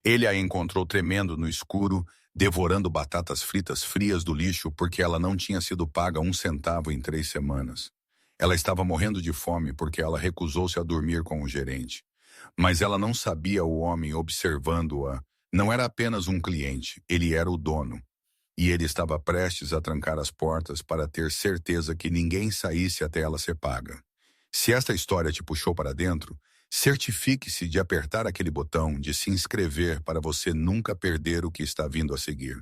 Ele a encontrou tremendo no escuro, devorando batatas fritas frias do lixo porque ela não tinha sido paga 1 centavo em 3 semanas. Ela estava morrendo de fome porque ela recusou-se a dormir com o gerente. Mas ela não sabia o homem observando-a. Não era apenas um cliente, ele era o dono. E ele estava prestes a trancar as portas para ter certeza que ninguém saísse até ela ser paga. Se esta história te puxou para dentro, certifique-se de apertar aquele botão de se inscrever para você nunca perder o que está vindo a seguir.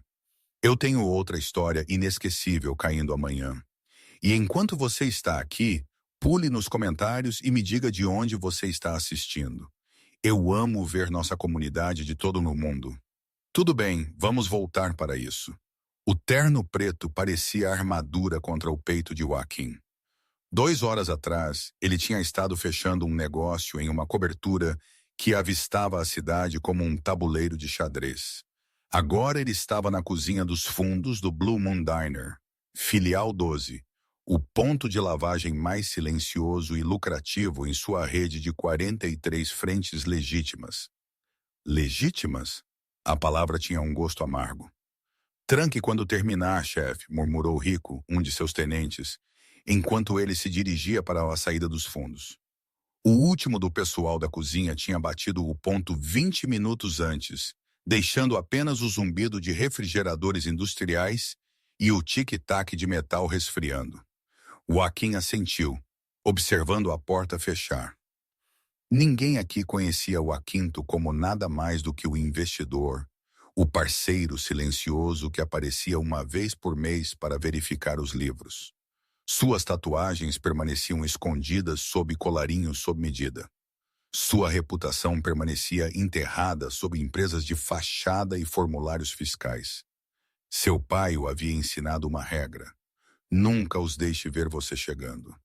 Eu tenho outra história inesquecível caindo amanhã. E enquanto você está aqui, pule nos comentários e me diga de onde você está assistindo. Eu amo ver nossa comunidade de todo no mundo. Tudo bem, vamos voltar para isso. O terno preto parecia armadura contra o peito de Joaquim. 2 horas atrás, ele tinha estado fechando um negócio em uma cobertura que avistava a cidade como um tabuleiro de xadrez. Agora ele estava na cozinha dos fundos do Blue Moon Diner, filial 12, o ponto de lavagem mais silencioso e lucrativo em sua rede de 43 frentes legítimas. Legítimas? A palavra tinha um gosto amargo. Tranque quando terminar, chefe, murmurou Rico, um de seus tenentes, enquanto ele se dirigia para a saída dos fundos. O último do pessoal da cozinha tinha batido o ponto 20 minutos antes, deixando apenas o zumbido de refrigeradores industriais e o tic-tac de metal resfriando. Joaquim assentiu, observando a porta fechar. Ninguém aqui conhecia o Aquinto como nada mais do que o investidor, o parceiro silencioso que aparecia uma vez por mês para verificar os livros. Suas tatuagens permaneciam escondidas sob colarinhos sob medida. Sua reputação permanecia enterrada sob empresas de fachada e formulários fiscais. Seu pai o havia ensinado uma regra: nunca os deixe ver você chegando.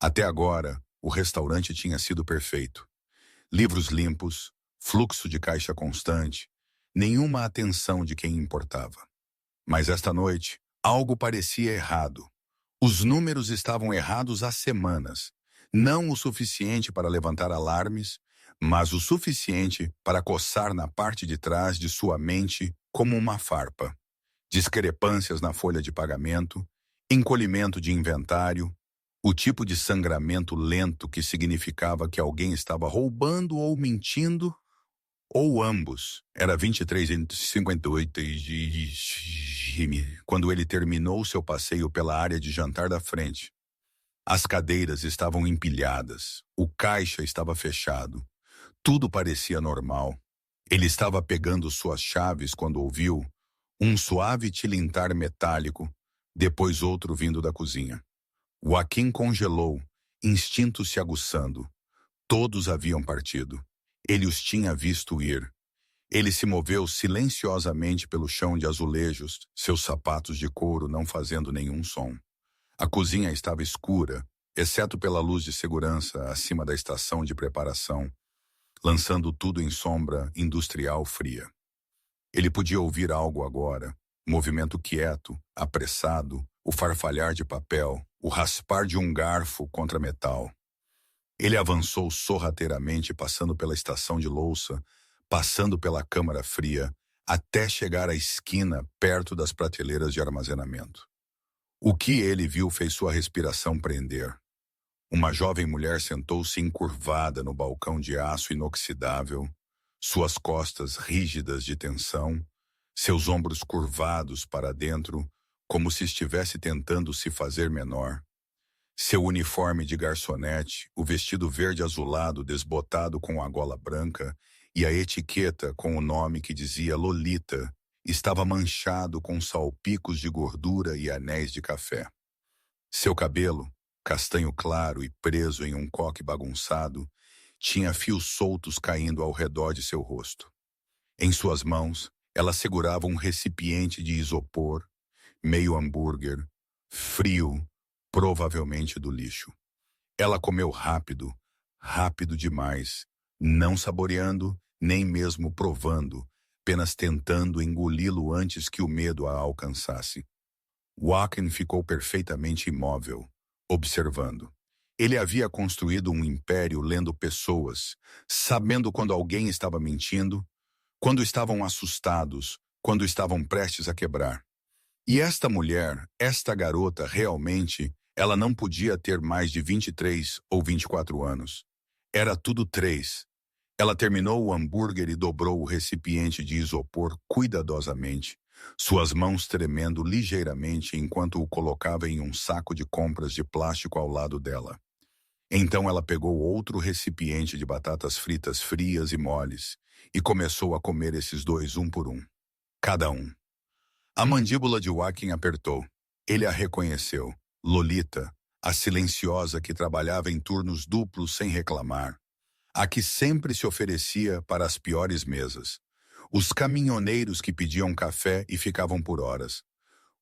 Até agora, o restaurante tinha sido perfeito. Livros limpos, fluxo de caixa constante, nenhuma atenção de quem importava. Mas esta noite, algo parecia errado. Os números estavam errados há semanas. Não o suficiente para levantar alarmes, mas o suficiente para coçar na parte de trás de sua mente como uma farpa. Discrepâncias na folha de pagamento, encolhimento de inventário, o tipo de sangramento lento que significava que alguém estava roubando ou mentindo, ou ambos. Era 23h58 quando ele terminou seu passeio pela área de jantar da frente. As cadeiras estavam empilhadas, o caixa estava fechado. Tudo parecia normal. Ele estava pegando suas chaves quando ouviu um suave tilintar metálico, depois outro vindo da cozinha. Joaquim congelou, instintos se aguçando. Todos haviam partido. Ele os tinha visto ir. Ele se moveu silenciosamente pelo chão de azulejos, seus sapatos de couro não fazendo nenhum som. A cozinha estava escura, exceto pela luz de segurança acima da estação de preparação, lançando tudo em sombra industrial fria. Ele podia ouvir algo agora, movimento quieto, apressado, o farfalhar de papel, o raspar de um garfo contra metal. Ele avançou sorrateiramente, passando pela estação de louça, passando pela câmara fria, até chegar à esquina perto das prateleiras de armazenamento. O que ele viu fez sua respiração prender. Uma jovem mulher sentou-se encurvada no balcão de aço inoxidável, suas costas rígidas de tensão, seus ombros curvados para dentro, como se estivesse tentando se fazer menor. Seu uniforme de garçonete, o vestido verde azulado desbotado com a gola branca e a etiqueta com o nome que dizia Lolita, estava manchado com salpicos de gordura e anéis de café. Seu cabelo, castanho claro e preso em um coque bagunçado, tinha fios soltos caindo ao redor de seu rosto. Em suas mãos, ela segurava um recipiente de isopor, meio hambúrguer, frio, provavelmente do lixo. Ela comeu rápido, rápido demais, não saboreando, nem mesmo provando, apenas tentando engoli-lo antes que o medo a alcançasse. Joaquim ficou perfeitamente imóvel, observando. Ele havia construído um império lendo pessoas, sabendo quando alguém estava mentindo, quando estavam assustados, quando estavam prestes a quebrar. E esta mulher, esta garota, realmente, ela não podia ter mais de 23 ou 24 anos. Era tudo 3. Ela terminou o hambúrguer e dobrou o recipiente de isopor cuidadosamente, suas mãos tremendo ligeiramente enquanto o colocava em um saco de compras de plástico ao lado dela. Então ela pegou outro recipiente de batatas fritas frias e moles e começou a comer esses dois um por um. Cada um. A mandíbula de Joaquim apertou. Ele a reconheceu. Lolita, a silenciosa que trabalhava em turnos duplos sem reclamar. A que sempre se oferecia para as piores mesas. Os caminhoneiros que pediam café e ficavam por horas.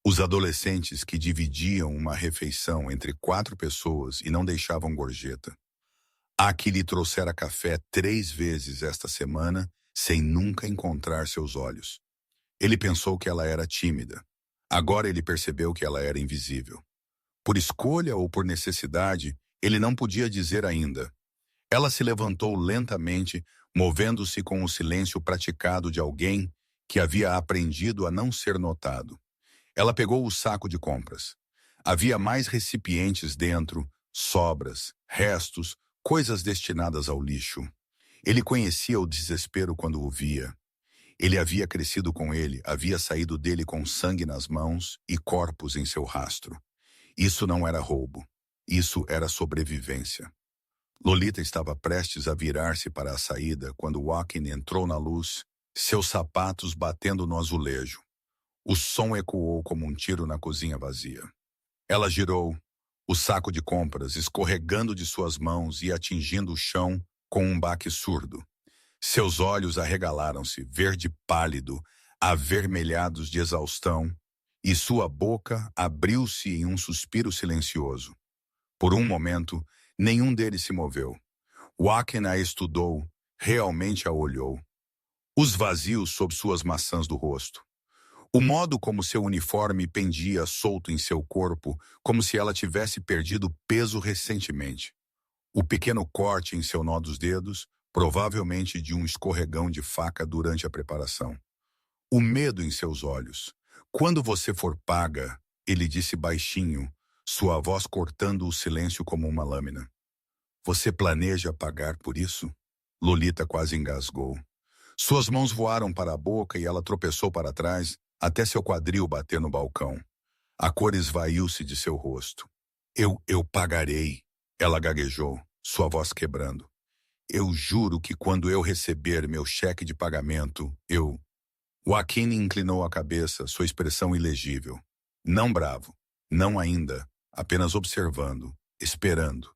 Os adolescentes que dividiam uma refeição entre 4 pessoas e não deixavam gorjeta. A que lhe trouxera café 3 vezes esta semana sem nunca encontrar seus olhos. Ele pensou que ela era tímida. Agora ele percebeu que ela era invisível. Por escolha ou por necessidade, ele não podia dizer ainda. Ela se levantou lentamente, movendo-se com o silêncio praticado de alguém que havia aprendido a não ser notado. Ela pegou o saco de compras. Havia mais recipientes dentro, sobras, restos, coisas destinadas ao lixo. Ele conhecia o desespero quando o via. Ele havia crescido com ele, havia saído dele com sangue nas mãos e corpos em seu rastro. Isso não era roubo. Isso era sobrevivência. Lolita estava prestes a virar-se para a saída quando Joaquim entrou na luz, seus sapatos batendo no azulejo. O som ecoou como um tiro na cozinha vazia. Ela girou, o saco de compras escorregando de suas mãos e atingindo o chão com um baque surdo. Seus olhos arregalaram-se, verde pálido, avermelhados de exaustão, e sua boca abriu-se em um suspiro silencioso. Por um momento, nenhum deles se moveu. Joaquim a estudou, realmente a olhou. Os vazios sob suas maçãs do rosto. O modo como seu uniforme pendia solto em seu corpo, como se ela tivesse perdido peso recentemente. O pequeno corte em seu nó dos dedos, provavelmente de um escorregão de faca durante a preparação. O medo em seus olhos. Quando você for paga, ele disse baixinho, sua voz cortando o silêncio como uma lâmina. Você planeja pagar por isso? Lolita quase engasgou. Suas mãos voaram para a boca e ela tropeçou para trás, até seu quadril bater no balcão. A cor esvaiu-se de seu rosto. Eu pagarei, ela gaguejou, sua voz quebrando. Eu juro que quando eu receber meu cheque de pagamento, eu... Joaquim inclinou a cabeça, sua expressão ilegível. Não bravo, não ainda, apenas observando, esperando.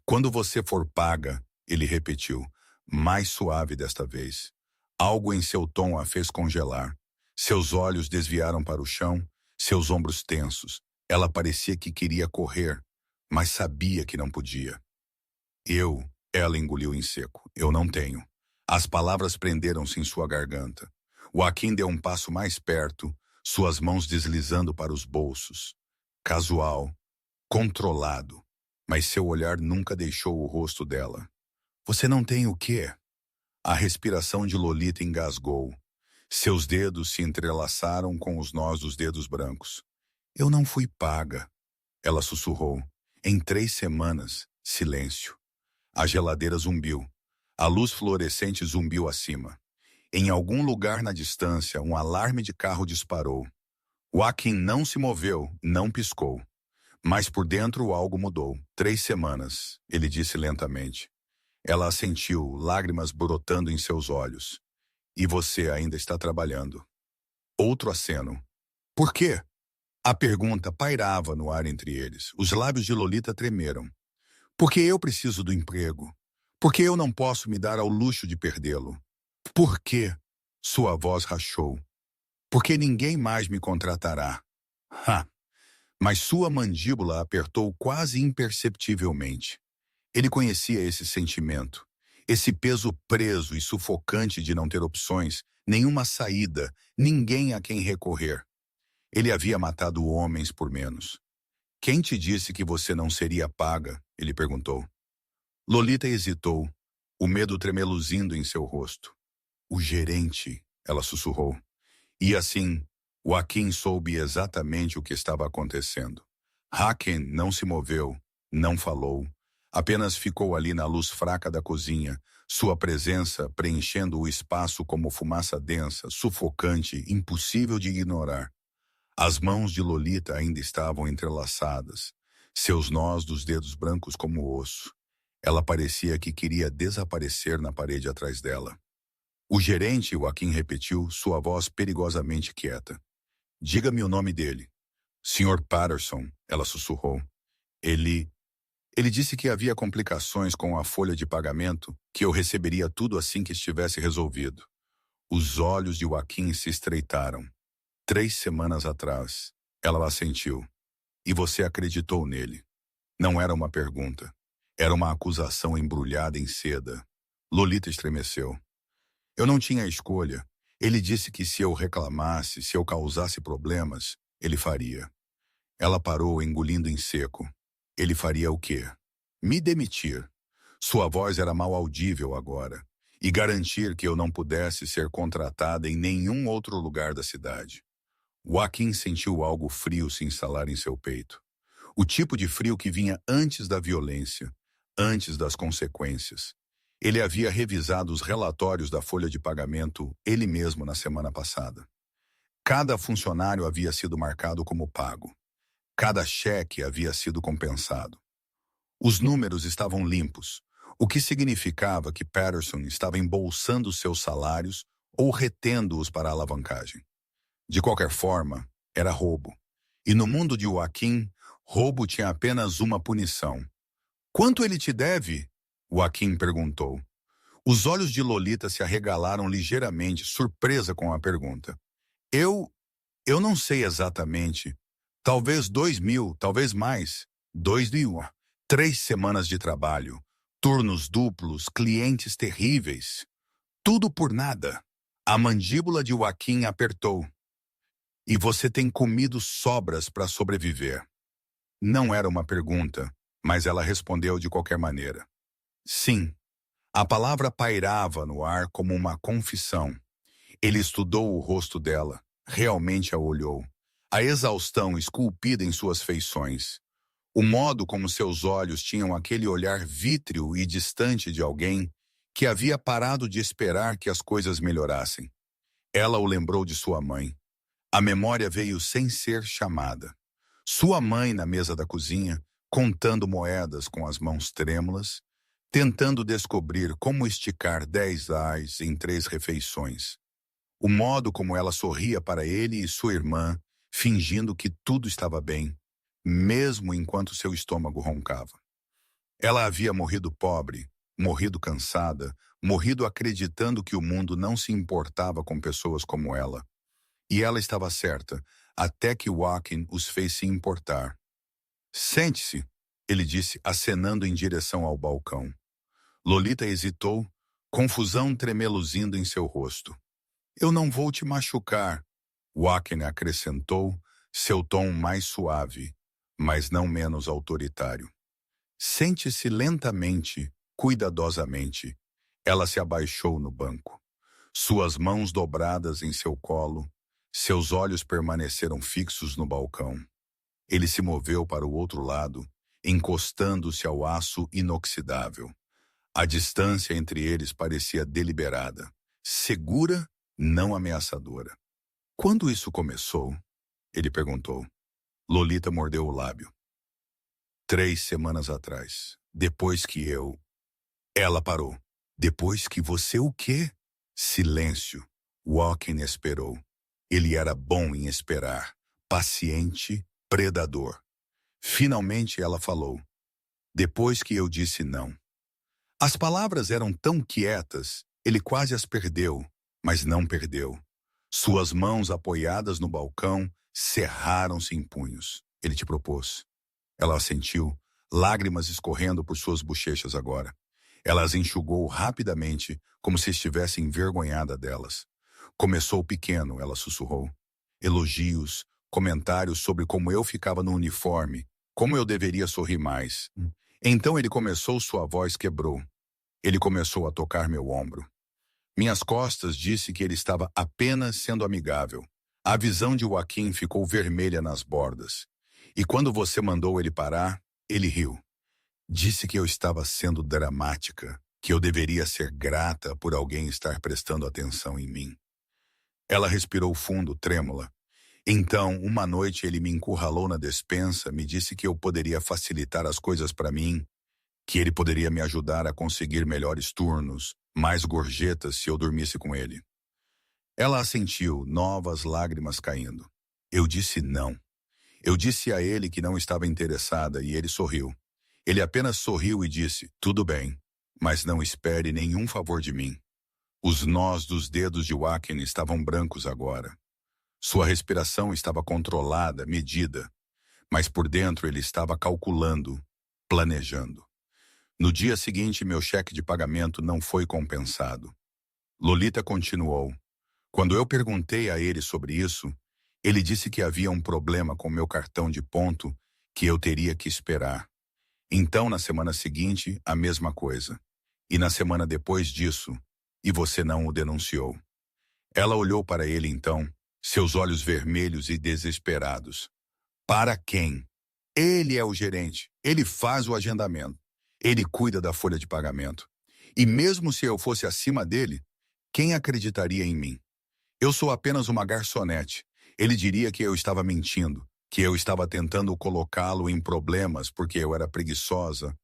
Quando você for paga, ele repetiu, mais suave desta vez. Algo em seu tom a fez congelar. Seus olhos desviaram para o chão, seus ombros tensos. Ela parecia que queria correr, mas sabia que não podia. Ela engoliu em seco. Eu não tenho. As palavras prenderam-se em sua garganta. Joaquim deu um passo mais perto, suas mãos deslizando para os bolsos. Casual, controlado, mas seu olhar nunca deixou o rosto dela. Você não tem o quê? A respiração de Lolita engasgou. Seus dedos se entrelaçaram com os nós dos dedos brancos. Eu não fui paga. Ela sussurrou. Em 3 semanas, silêncio. A geladeira zumbiu. A luz fluorescente zumbiu acima. Em algum lugar na distância, um alarme de carro disparou. Joaquim não se moveu, não piscou. Mas por dentro algo mudou. 3 semanas, ele disse lentamente. Ela assentiu, lágrimas brotando em seus olhos. E você ainda está trabalhando. Outro aceno. Por quê? A pergunta pairava no ar entre eles. Os lábios de Lolita tremeram. Porque eu preciso do emprego. Porque eu não posso me dar ao luxo de perdê-lo. Por quê? Sua voz rachou. Porque ninguém mais me contratará. Mas sua mandíbula apertou quase imperceptivelmente. Ele conhecia esse sentimento. Esse peso preso e sufocante de não ter opções, nenhuma saída, ninguém a quem recorrer. Ele havia matado homens por menos. Quem te disse que você não seria paga? Ele perguntou. Lolita hesitou, o medo tremeluzindo em seu rosto. O gerente, ela sussurrou. E assim, Joaquim soube exatamente o que estava acontecendo. Haken não se moveu, não falou, apenas ficou ali na luz fraca da cozinha, sua presença preenchendo o espaço como fumaça densa, sufocante, impossível de ignorar. As mãos de Lolita ainda estavam entrelaçadas, seus nós dos dedos brancos como osso. Ela parecia que queria desaparecer na parede atrás dela. O gerente, Joaquim repetiu, sua voz perigosamente quieta. Diga-me o nome dele. Sr. Patterson, ela sussurrou. Ele... Ele disse que havia complicações com a folha de pagamento, que eu receberia tudo assim que estivesse resolvido. Os olhos de Joaquim se estreitaram. 3 semanas atrás, ela assentiu. E você acreditou nele. Não era uma pergunta. Era uma acusação embrulhada em seda. Lolita estremeceu. Eu não tinha escolha. Ele disse que se eu reclamasse, se eu causasse problemas, ele faria. Ela parou, engolindo em seco. Ele faria o quê? Me demitir. Sua voz era mal audível agora. E garantir que eu não pudesse ser contratada em nenhum outro lugar da cidade. Joaquim sentiu algo frio se instalar em seu peito. O tipo de frio que vinha antes da violência, antes das consequências. Ele havia revisado os relatórios da folha de pagamento ele mesmo na semana passada. Cada funcionário havia sido marcado como pago. Cada cheque havia sido compensado. Os números estavam limpos, o que significava que Patterson estava embolsando seus salários ou retendo-os para a alavancagem. De qualquer forma, era roubo. E no mundo de Joaquim, roubo tinha apenas uma punição. Quanto ele te deve? Joaquim perguntou. Os olhos de Lolita se arregalaram ligeiramente, surpresa com a pergunta. Eu não sei exatamente. Talvez 2.000, talvez mais. 2.000. 3 semanas de trabalho. Turnos duplos, clientes terríveis. Tudo por nada. A mandíbula de Joaquim apertou. E você tem comido sobras para sobreviver. Não era uma pergunta, mas ela respondeu de qualquer maneira. Sim. A palavra pairava no ar como uma confissão. Ele estudou o rosto dela, realmente a olhou. A exaustão esculpida em suas feições. O modo como seus olhos tinham aquele olhar vítreo e distante de alguém que havia parado de esperar que as coisas melhorassem. Ela o lembrou de sua mãe. A memória veio sem ser chamada. Sua mãe na mesa da cozinha, contando moedas com as mãos trêmulas, tentando descobrir como esticar 10 reais em 3 refeições. O modo como ela sorria para ele e sua irmã, fingindo que tudo estava bem, mesmo enquanto seu estômago roncava. Ela havia morrido pobre, morrido cansada, morrido acreditando que o mundo não se importava com pessoas como ela. E ela estava certa, até que Joaquim os fez se importar. Sente-se, ele disse, acenando em direção ao balcão. Lolita hesitou, confusão tremeluzindo em seu rosto. Eu não vou te machucar, Joaquim acrescentou, seu tom mais suave, mas não menos autoritário. Sente-se lentamente, cuidadosamente. Ela se abaixou no banco. Suas mãos dobradas em seu colo, seus olhos permaneceram fixos no balcão. Ele se moveu para o outro lado, encostando-se ao aço inoxidável. A distância entre eles parecia deliberada, segura, não ameaçadora. Quando isso começou? Ele perguntou. Lolita mordeu o lábio. 3 semanas atrás, depois que eu... Ela parou. Depois que você o quê? Silêncio. Joaquim esperou. Ele era bom em esperar, paciente, predador. Finalmente ela falou. Depois que eu disse não. As palavras eram tão quietas, ele quase as perdeu, mas não perdeu. Suas mãos apoiadas no balcão cerraram-se em punhos. Ele te propôs. Ela assentiu, lágrimas escorrendo por suas bochechas agora. Ela as enxugou rapidamente, como se estivesse envergonhada delas. Começou pequeno, ela sussurrou. Elogios, comentários sobre como eu ficava no uniforme, como eu deveria sorrir mais. Então ele começou, sua voz quebrou. Ele começou a tocar meu ombro. Minhas costas disse que ele estava apenas sendo amigável. A visão de Joaquim ficou vermelha nas bordas. E quando você mandou ele parar, ele riu. Disse que eu estava sendo dramática, que eu deveria ser grata por alguém estar prestando atenção em mim. Ela respirou fundo, trêmula. Então, uma noite ele me encurralou na despensa, me disse que eu poderia facilitar as coisas para mim, que ele poderia me ajudar a conseguir melhores turnos, mais gorjetas se eu dormisse com ele. Ela assentiu, novas lágrimas caindo. Eu disse não. Eu disse a ele que não estava interessada e ele sorriu. Ele apenas sorriu e disse, tudo bem, mas não espere nenhum favor de mim. Os nós dos dedos de Joaquim estavam brancos agora. Sua respiração estava controlada, medida, mas por dentro ele estava calculando, planejando. No dia seguinte, meu cheque de pagamento não foi compensado. Lolita continuou. Quando eu perguntei a ele sobre isso, ele disse que havia um problema com meu cartão de ponto que eu teria que esperar. Então, na semana seguinte, a mesma coisa. E na semana depois disso, e você não o denunciou. Ela olhou para ele então, seus olhos vermelhos e desesperados. Para quem? Ele é o gerente. Ele faz o agendamento. Ele cuida da folha de pagamento. E mesmo se eu fosse acima dele, quem acreditaria em mim? Eu sou apenas uma garçonete. Ele diria que eu estava mentindo, que eu estava tentando colocá-lo em problemas porque eu era preguiçosa,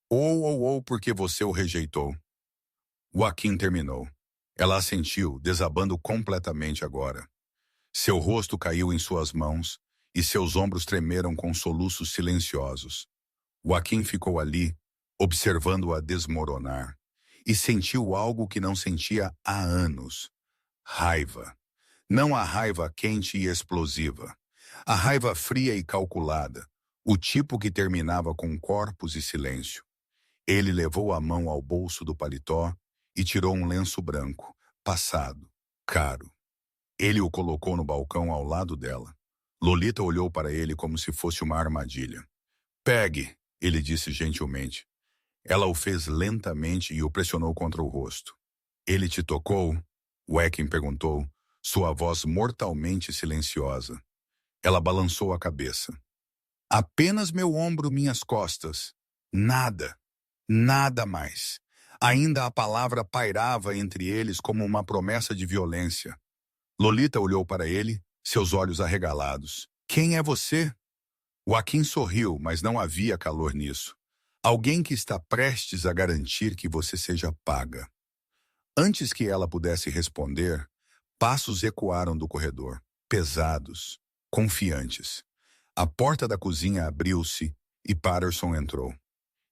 ou porque você o rejeitou. Joaquim terminou. Ela assentiu, desabando completamente agora. Seu rosto caiu em suas mãos e seus ombros tremeram com soluços silenciosos. Joaquim ficou ali, observando-a desmoronar, e sentiu algo que não sentia há anos. Raiva. Não a raiva quente e explosiva. A raiva fria e calculada, o tipo que terminava com corpos e silêncio. Ele levou a mão ao bolso do paletó e tirou um lenço branco, passado, caro. Ele o colocou no balcão ao lado dela. Lolita olhou para ele como se fosse uma armadilha. Pegue, ele disse gentilmente. Ela o fez lentamente e o pressionou contra o rosto. Ele te tocou? Joaquim perguntou, sua voz mortalmente silenciosa. Ela balançou a cabeça. Apenas meu ombro, minhas costas. Nada. Nada mais. Ainda a palavra pairava entre eles como uma promessa de violência. Lolita olhou para ele, seus olhos arregalados. Quem é você? Joaquim sorriu, mas não havia calor nisso. Alguém que está prestes a garantir que você seja paga. Antes que ela pudesse responder, passos ecoaram do corredor, pesados, confiantes. A porta da cozinha abriu-se e Patterson entrou.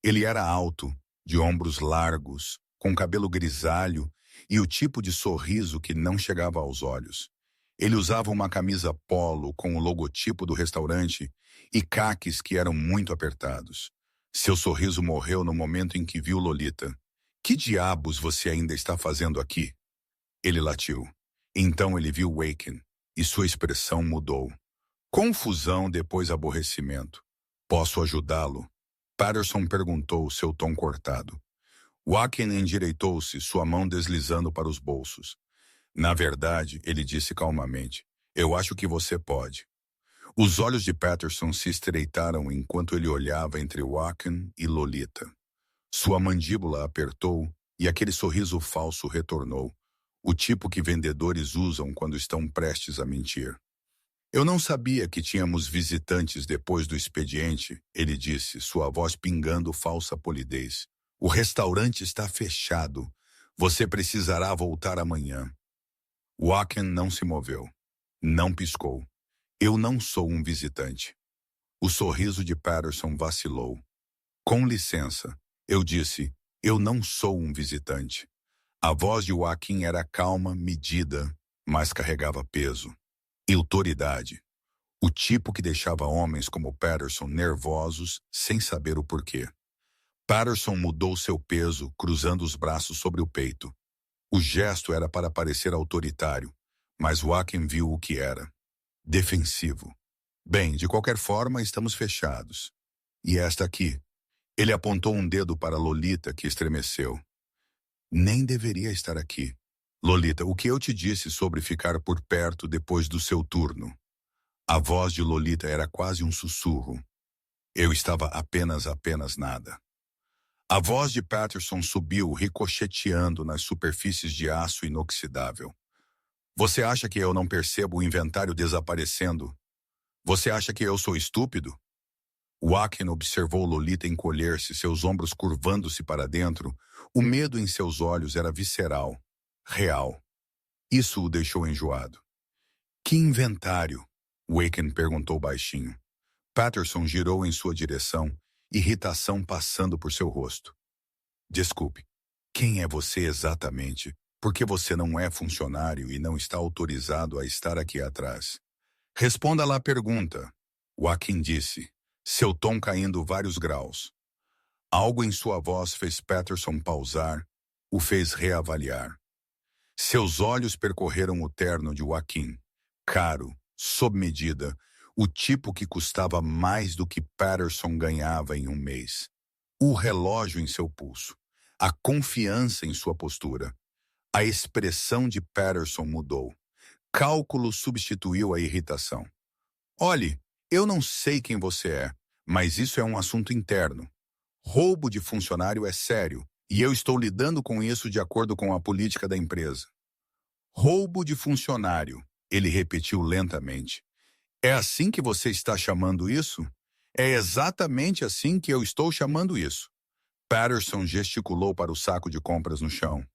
Ele era alto, de ombros largos, com cabelo grisalho e o tipo de sorriso que não chegava aos olhos. Ele usava uma camisa polo com o logotipo do restaurante e caques que eram muito apertados. Seu sorriso morreu no momento em que viu Lolita. Que diabos você ainda está fazendo aqui? Ele latiu. Então ele viu Joaquim e sua expressão mudou. Confusão depois aborrecimento. Posso ajudá-lo? Patterson perguntou, seu tom cortado. Joaquim endireitou-se, sua mão deslizando para os bolsos. Na verdade, ele disse calmamente, eu acho que você pode. Os olhos de Patterson se estreitaram enquanto ele olhava entre Joaquim e Lolita. Sua mandíbula apertou e aquele sorriso falso retornou, o tipo que vendedores usam quando estão prestes a mentir. Eu não sabia que tínhamos visitantes depois do expediente, ele disse, sua voz pingando falsa polidez. O restaurante está fechado. Você precisará voltar amanhã. Joaquim não se moveu. Não piscou. Eu não sou um visitante. O sorriso de Patterson vacilou. Com licença, eu disse, eu não sou um visitante. A voz de Joaquim era calma, medida, mas carregava peso. E autoridade. O tipo que deixava homens como Patterson nervosos sem saber o porquê. Patterson mudou seu peso, cruzando os braços sobre o peito. O gesto era para parecer autoritário, mas Joaquim viu o que era. Defensivo. Bem, de qualquer forma, estamos fechados. E esta aqui? Ele apontou um dedo para Lolita, que estremeceu. Nem deveria estar aqui. Lolita, o que eu te disse sobre ficar por perto depois do seu turno? A voz de Lolita era quase um sussurro. Eu estava apenas nada. A voz de Patterson subiu, ricocheteando nas superfícies de aço inoxidável. Você acha que eu não percebo o inventário desaparecendo? Você acha que eu sou estúpido? Joaquim observou Lolita encolher-se, seus ombros curvando-se para dentro. O medo em seus olhos era visceral, real. Isso o deixou enjoado. Que inventário? Joaquim perguntou baixinho. Patterson girou em sua direção, irritação passando por seu rosto. Desculpe, quem é você exatamente? Por que você não é funcionário e não está autorizado a estar aqui atrás? Responda lá a pergunta, Joaquim disse, seu tom caindo vários graus. Algo em sua voz fez Patterson pausar, o fez reavaliar. Seus olhos percorreram o terno de Joaquim, caro, sob medida, o tipo que custava mais do que Patterson ganhava em um mês. O relógio em seu pulso, a confiança em sua postura. A expressão de Patterson mudou. Cálculo substituiu a irritação. Olhe, eu não sei quem você é, mas isso é um assunto interno. Roubo de funcionário é sério, e eu estou lidando com isso de acordo com a política da empresa. Roubo de funcionário, ele repetiu lentamente. É assim que você está chamando isso? É exatamente assim que eu estou chamando isso. Patterson gesticulou para o saco de compras no chão.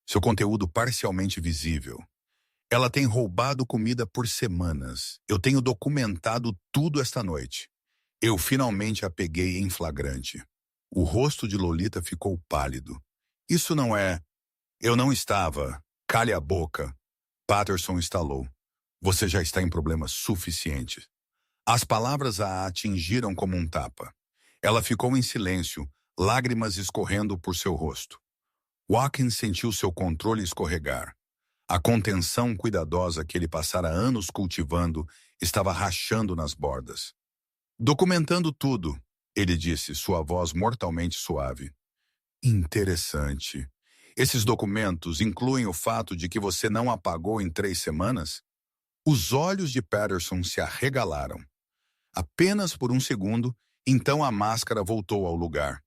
Seu conteúdo parcialmente visível. Ela tem roubado comida por semanas. Eu tenho documentado tudo esta noite. Eu finalmente a peguei em flagrante. O rosto de Lolita ficou pálido. Isso não é... Eu não estava... Cale a boca. Patterson estalou. Você já está em problemas suficientes. As palavras a atingiram como um tapa. Ela ficou em silêncio, lágrimas escorrendo por seu rosto. Joaquim sentiu seu controle escorregar. A contenção cuidadosa que ele passara anos cultivando estava rachando nas bordas. Documentando tudo, ele disse, sua voz mortalmente suave. Interessante. Esses documentos incluem o fato de que você não apagou em 3 semanas? Os olhos de Patterson se arregalaram. Apenas por um segundo, então a máscara voltou ao lugar.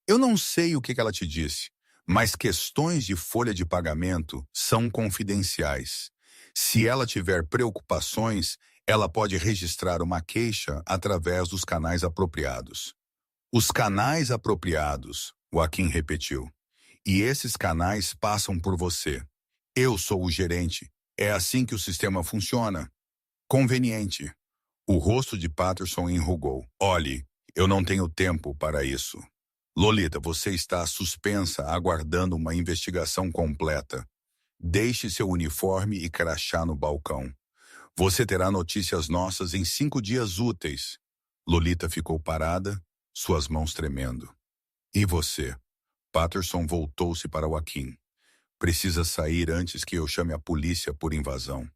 Eu não sei o que ela te disse, mas questões de folha de pagamento são confidenciais. Se ela tiver preocupações, ela pode registrar uma queixa através dos canais apropriados. Os canais apropriados, Joaquim repetiu. E esses canais passam por você. Eu sou o gerente. É assim que o sistema funciona. Conveniente. O rosto de Patterson enrugou. Olhe, eu não tenho tempo para isso. Lolita, você está suspensa aguardando uma investigação completa. Deixe seu uniforme e crachá no balcão. Você terá notícias nossas em 5 dias úteis. Lolita ficou parada, suas mãos tremendo. E você? Patterson voltou-se para Joaquim. Precisa sair antes que eu chame a polícia por invasão.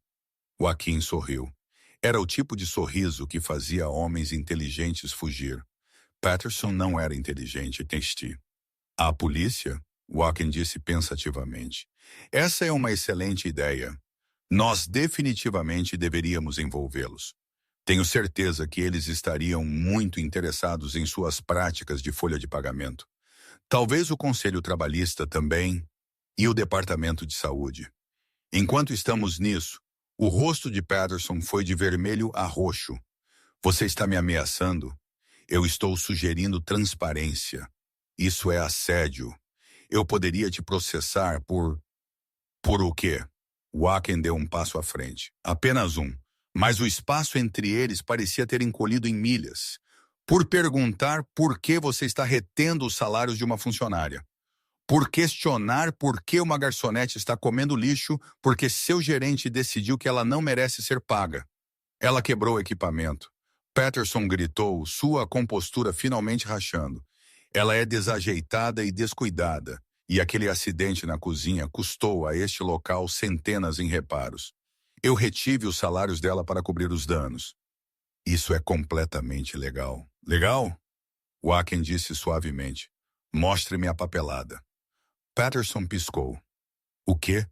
Joaquim sorriu. Era o tipo de sorriso que fazia homens inteligentes fugir. Patterson não era inteligente, testi. A polícia? Joaquim disse pensativamente. Essa é uma excelente ideia. Nós definitivamente deveríamos envolvê-los. Tenho certeza que eles estariam muito interessados em suas práticas de folha de pagamento. Talvez o Conselho Trabalhista também e o Departamento de Saúde. Enquanto estamos nisso, o rosto de Patterson foi de vermelho a roxo. Você está me ameaçando? Eu estou sugerindo transparência. Isso é assédio. Eu poderia te processar por... Por o quê? Joaquim deu um passo à frente. Apenas um. Mas o espaço entre eles parecia ter encolhido em milhas. Por perguntar por que você está retendo os salários de uma funcionária. Por questionar por que uma garçonete está comendo lixo porque seu gerente decidiu que ela não merece ser paga. Ela quebrou o equipamento. Patterson gritou, sua compostura finalmente rachando. Ela é desajeitada e descuidada, e aquele acidente na cozinha custou a este local centenas em reparos. Eu retive os salários dela para cobrir os danos. Isso é completamente legal. Legal? Joaquim disse suavemente. Mostre-me a papelada. Patterson piscou. O quê?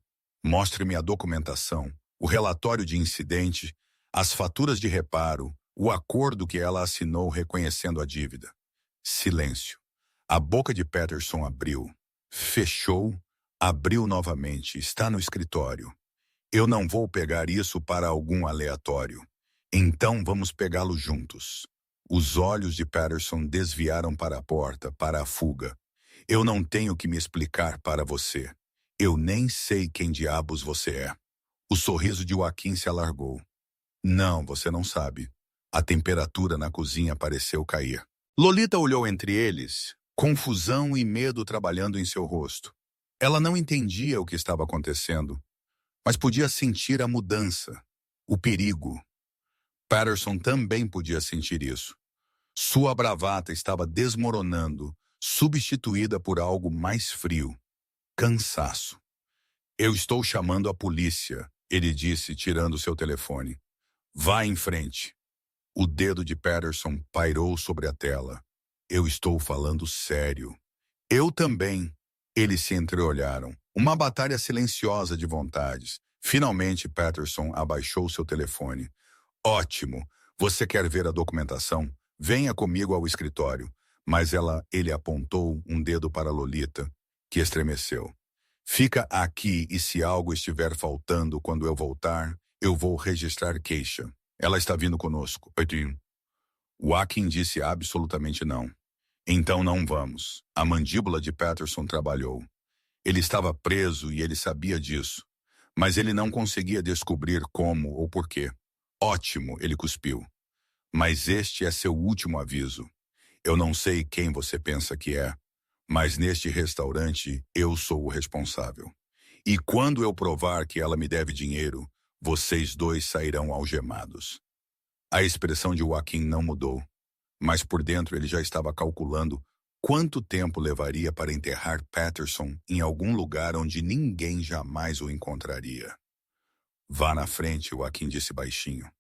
Mostre-me a documentação, o relatório de incidente, as faturas de reparo, o acordo que ela assinou reconhecendo a dívida. Silêncio. A boca de Patterson abriu. Fechou. Abriu novamente. Está no escritório. Eu não vou pegar isso para algum aleatório. Então vamos pegá-lo juntos. Os olhos de Patterson desviaram para a porta, para a fuga. Eu não tenho que me explicar para você. Eu nem sei quem diabos você é. O sorriso de Joaquim se alargou. Não, você não sabe. A temperatura na cozinha pareceu cair. Lolita olhou entre eles, confusão e medo trabalhando em seu rosto. Ela não entendia o que estava acontecendo, mas podia sentir a mudança, o perigo. Patterson também podia sentir isso. Sua bravata estava desmoronando, substituída por algo mais frio. Cansaço. Eu estou chamando a polícia, ele disse, tirando seu telefone. Vá em frente. O dedo de Patterson pairou sobre a tela. Eu estou falando sério. Eu também. Eles se entreolharam. Uma batalha silenciosa de vontades. Finalmente, Patterson abaixou seu telefone. Ótimo. Você quer ver a documentação? Venha comigo ao escritório. Mas ele apontou um dedo para Lolita, que estremeceu. Fica aqui e se algo estiver faltando quando eu voltar, eu vou registrar queixa. Ela está vindo conosco. Joaquim disse absolutamente não. Então não vamos. A mandíbula de Patterson trabalhou. Ele estava preso e ele sabia disso. Mas ele não conseguia descobrir como ou porquê. Ótimo, ele cuspiu. Mas este é seu último aviso. Eu não sei quem você pensa que é, mas neste restaurante eu sou o responsável. E quando eu provar que ela me deve dinheiro, vocês dois sairão algemados. A expressão de Joaquim não mudou, mas por dentro ele já estava calculando quanto tempo levaria para enterrar Patterson em algum lugar onde ninguém jamais o encontraria. Vá na frente, Joaquim disse baixinho.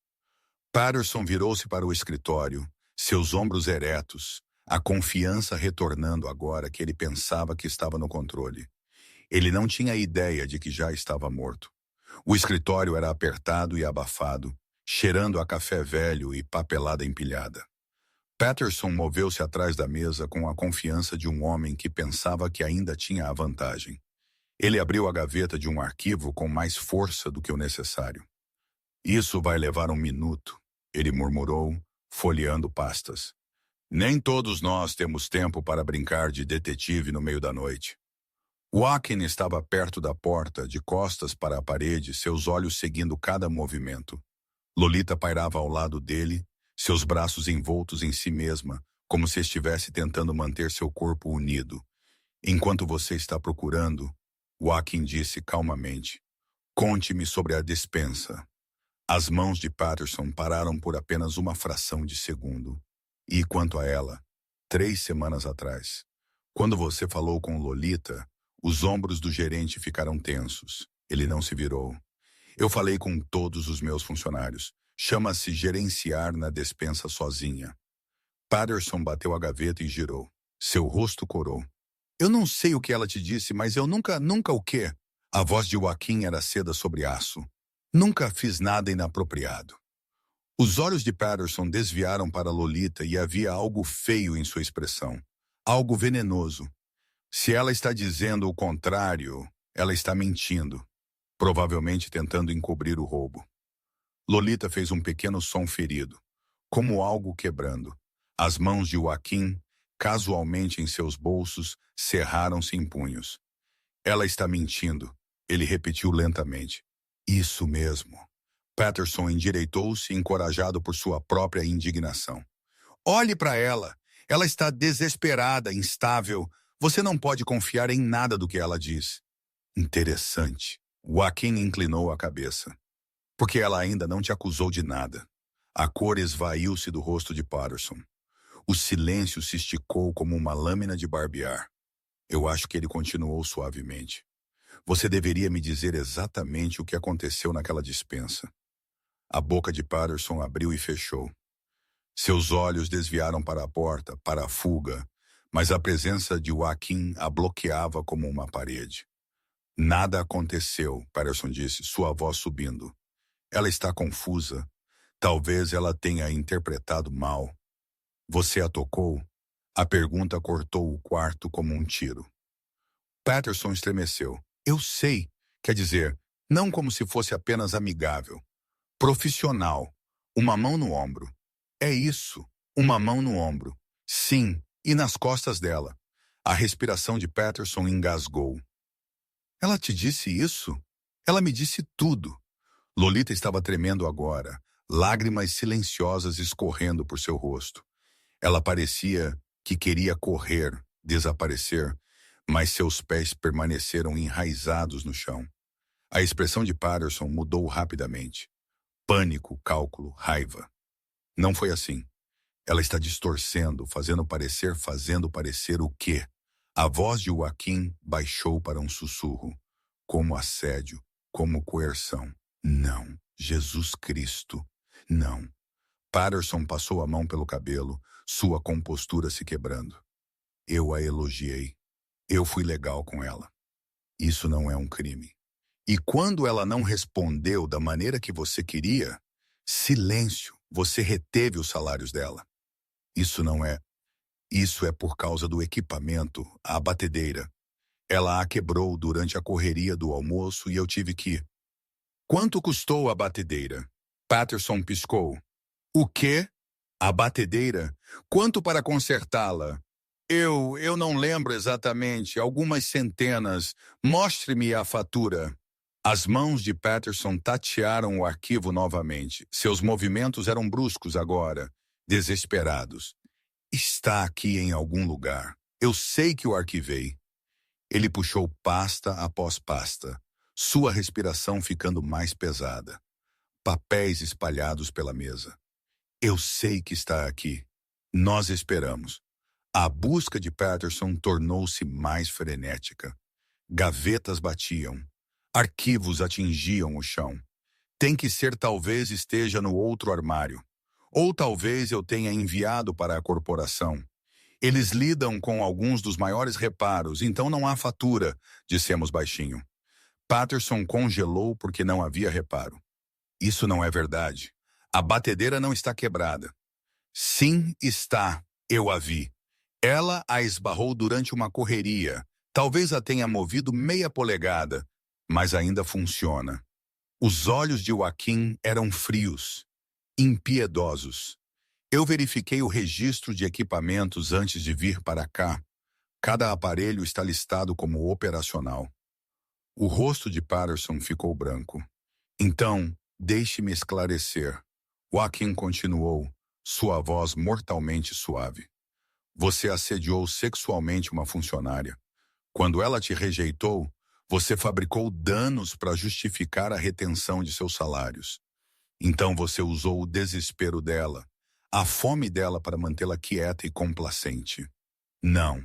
Patterson virou-se para o escritório, seus ombros eretos, a confiança retornando agora que ele pensava que estava no controle. Ele não tinha ideia de que já estava morto. O escritório era apertado e abafado, cheirando a café velho e papelada empilhada. Patterson moveu-se atrás da mesa com a confiança de um homem que pensava que ainda tinha a vantagem. Ele abriu a gaveta de um arquivo com mais força do que o necessário. Isso vai levar 1 minuto, ele murmurou, folheando pastas. Nem todos nós temos tempo para brincar de detetive no meio da noite. Joaquim estava perto da porta, de costas para a parede, seus olhos seguindo cada movimento. Lolita pairava ao lado dele, seus braços envoltos em si mesma, como se estivesse tentando manter seu corpo unido. Enquanto você está procurando, Joaquim disse calmamente, conte-me sobre a despensa. As mãos de Patterson pararam por apenas uma fração de segundo. E quanto a ela, 3 semanas atrás, quando você falou com Lolita, os ombros do gerente ficaram tensos. Ele não se virou. Eu falei com todos os meus funcionários. Chama-se gerenciar na despensa sozinha. Patterson bateu a gaveta e girou. Seu rosto corou. Eu não sei o que ela te disse, mas eu nunca o quê? A voz de Joaquim era seda sobre aço. Nunca fiz nada inapropriado. Os olhos de Patterson desviaram para Lolita e havia algo feio em sua expressão. Algo venenoso. Se ela está dizendo o contrário, ela está mentindo. Provavelmente tentando encobrir o roubo. Lolita fez um pequeno som ferido, como algo quebrando. As mãos de Joaquim, casualmente em seus bolsos, cerraram-se em punhos. Ela está mentindo, ele repetiu lentamente. Isso mesmo. Patterson endireitou-se, encorajado por sua própria indignação. Olhe para ela. Ela está desesperada, instável. Você não pode confiar em nada do que ela diz. Interessante. Joaquim inclinou a cabeça. Porque ela ainda não te acusou de nada. A cor esvaiu-se do rosto de Patterson. O silêncio se esticou como uma lâmina de barbear. Eu acho que ele continuou suavemente. Você deveria me dizer exatamente o que aconteceu naquela despensa. A boca de Patterson abriu e fechou. Seus olhos desviaram para a porta, para a fuga, mas a presença de Joaquim a bloqueava como uma parede. Nada aconteceu, Patterson disse, sua voz subindo. Ela está confusa. Talvez ela tenha interpretado mal. Você a tocou? A pergunta cortou o quarto como um tiro. Patterson estremeceu. Eu sei. Quer dizer, não como se fosse apenas amigável. Profissional. Uma mão no ombro. É isso. Uma mão no ombro. Sim, e nas costas dela. A respiração de Patterson engasgou. Ela te disse isso? Ela me disse tudo. Lolita estava tremendo agora, lágrimas silenciosas escorrendo por seu rosto. Ela parecia que queria correr, desaparecer, mas seus pés permaneceram enraizados no chão. A expressão de Patterson mudou rapidamente. Pânico, cálculo, raiva. Não foi assim. Ela está distorcendo, fazendo parecer o quê? A voz de Joaquim baixou para um sussurro. Como assédio, como coerção. Não, Jesus Cristo, não. Patterson passou a mão pelo cabelo, sua compostura se quebrando. Eu a elogiei. Eu fui legal com ela. Isso não é um crime. E quando ela não respondeu da maneira que você queria, silêncio, você reteve os salários dela. Isso não é. Isso é por causa do equipamento, a batedeira. Ela a quebrou durante a correria do almoço e eu tive que... Quanto custou a batedeira? Patterson piscou. O quê? A batedeira? Quanto para consertá-la? Eu não lembro exatamente, algumas centenas. Mostre-me a fatura. As mãos de Patterson tatearam o arquivo novamente. Seus movimentos eram bruscos agora, desesperados. Está aqui em algum lugar. Eu sei que o arquivei. Ele puxou pasta após pasta, sua respiração ficando mais pesada. Papéis espalhados pela mesa. Eu sei que está aqui. Nós esperamos. A busca de Patterson tornou-se mais frenética. Gavetas batiam. Arquivos atingiam o chão. Tem que ser, talvez esteja no outro armário. Ou talvez eu tenha enviado para a corporação. Eles lidam com alguns dos maiores reparos, então não há fatura, dissemos baixinho. Patterson congelou porque não havia reparo. Isso não é verdade. A batedeira não está quebrada. Sim, está. Eu a vi. Ela a esbarrou durante uma correria. Talvez a tenha movido meia polegada, mas ainda funciona. Os olhos de Joaquim eram frios, impiedosos. Eu verifiquei o registro de equipamentos antes de vir para cá. Cada aparelho está listado como operacional. O rosto de Patterson ficou branco. Então, deixe-me esclarecer. Joaquim continuou, sua voz mortalmente suave. Você assediou sexualmente uma funcionária. Quando ela te rejeitou, você fabricou danos para justificar a retenção de seus salários. Então você usou o desespero dela, a fome dela para mantê-la quieta e complacente. Não,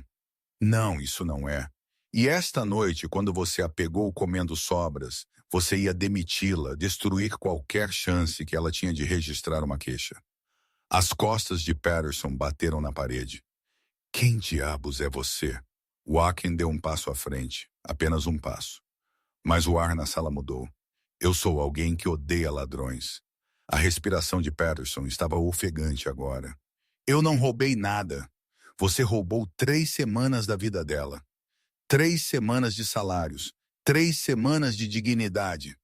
não, isso não é. E esta noite, quando você a pegou comendo sobras, você ia demiti-la, destruir qualquer chance que ela tinha de registrar uma queixa. As costas de Patterson bateram na parede. Quem diabos é você? Joaquim deu um passo à frente, apenas um passo. Mas o ar na sala mudou. Eu sou alguém que odeia ladrões. A respiração de Patterson estava ofegante agora. Eu não roubei nada. Você roubou 3 semanas da vida dela. 3 semanas de salários. 3 semanas de dignidade.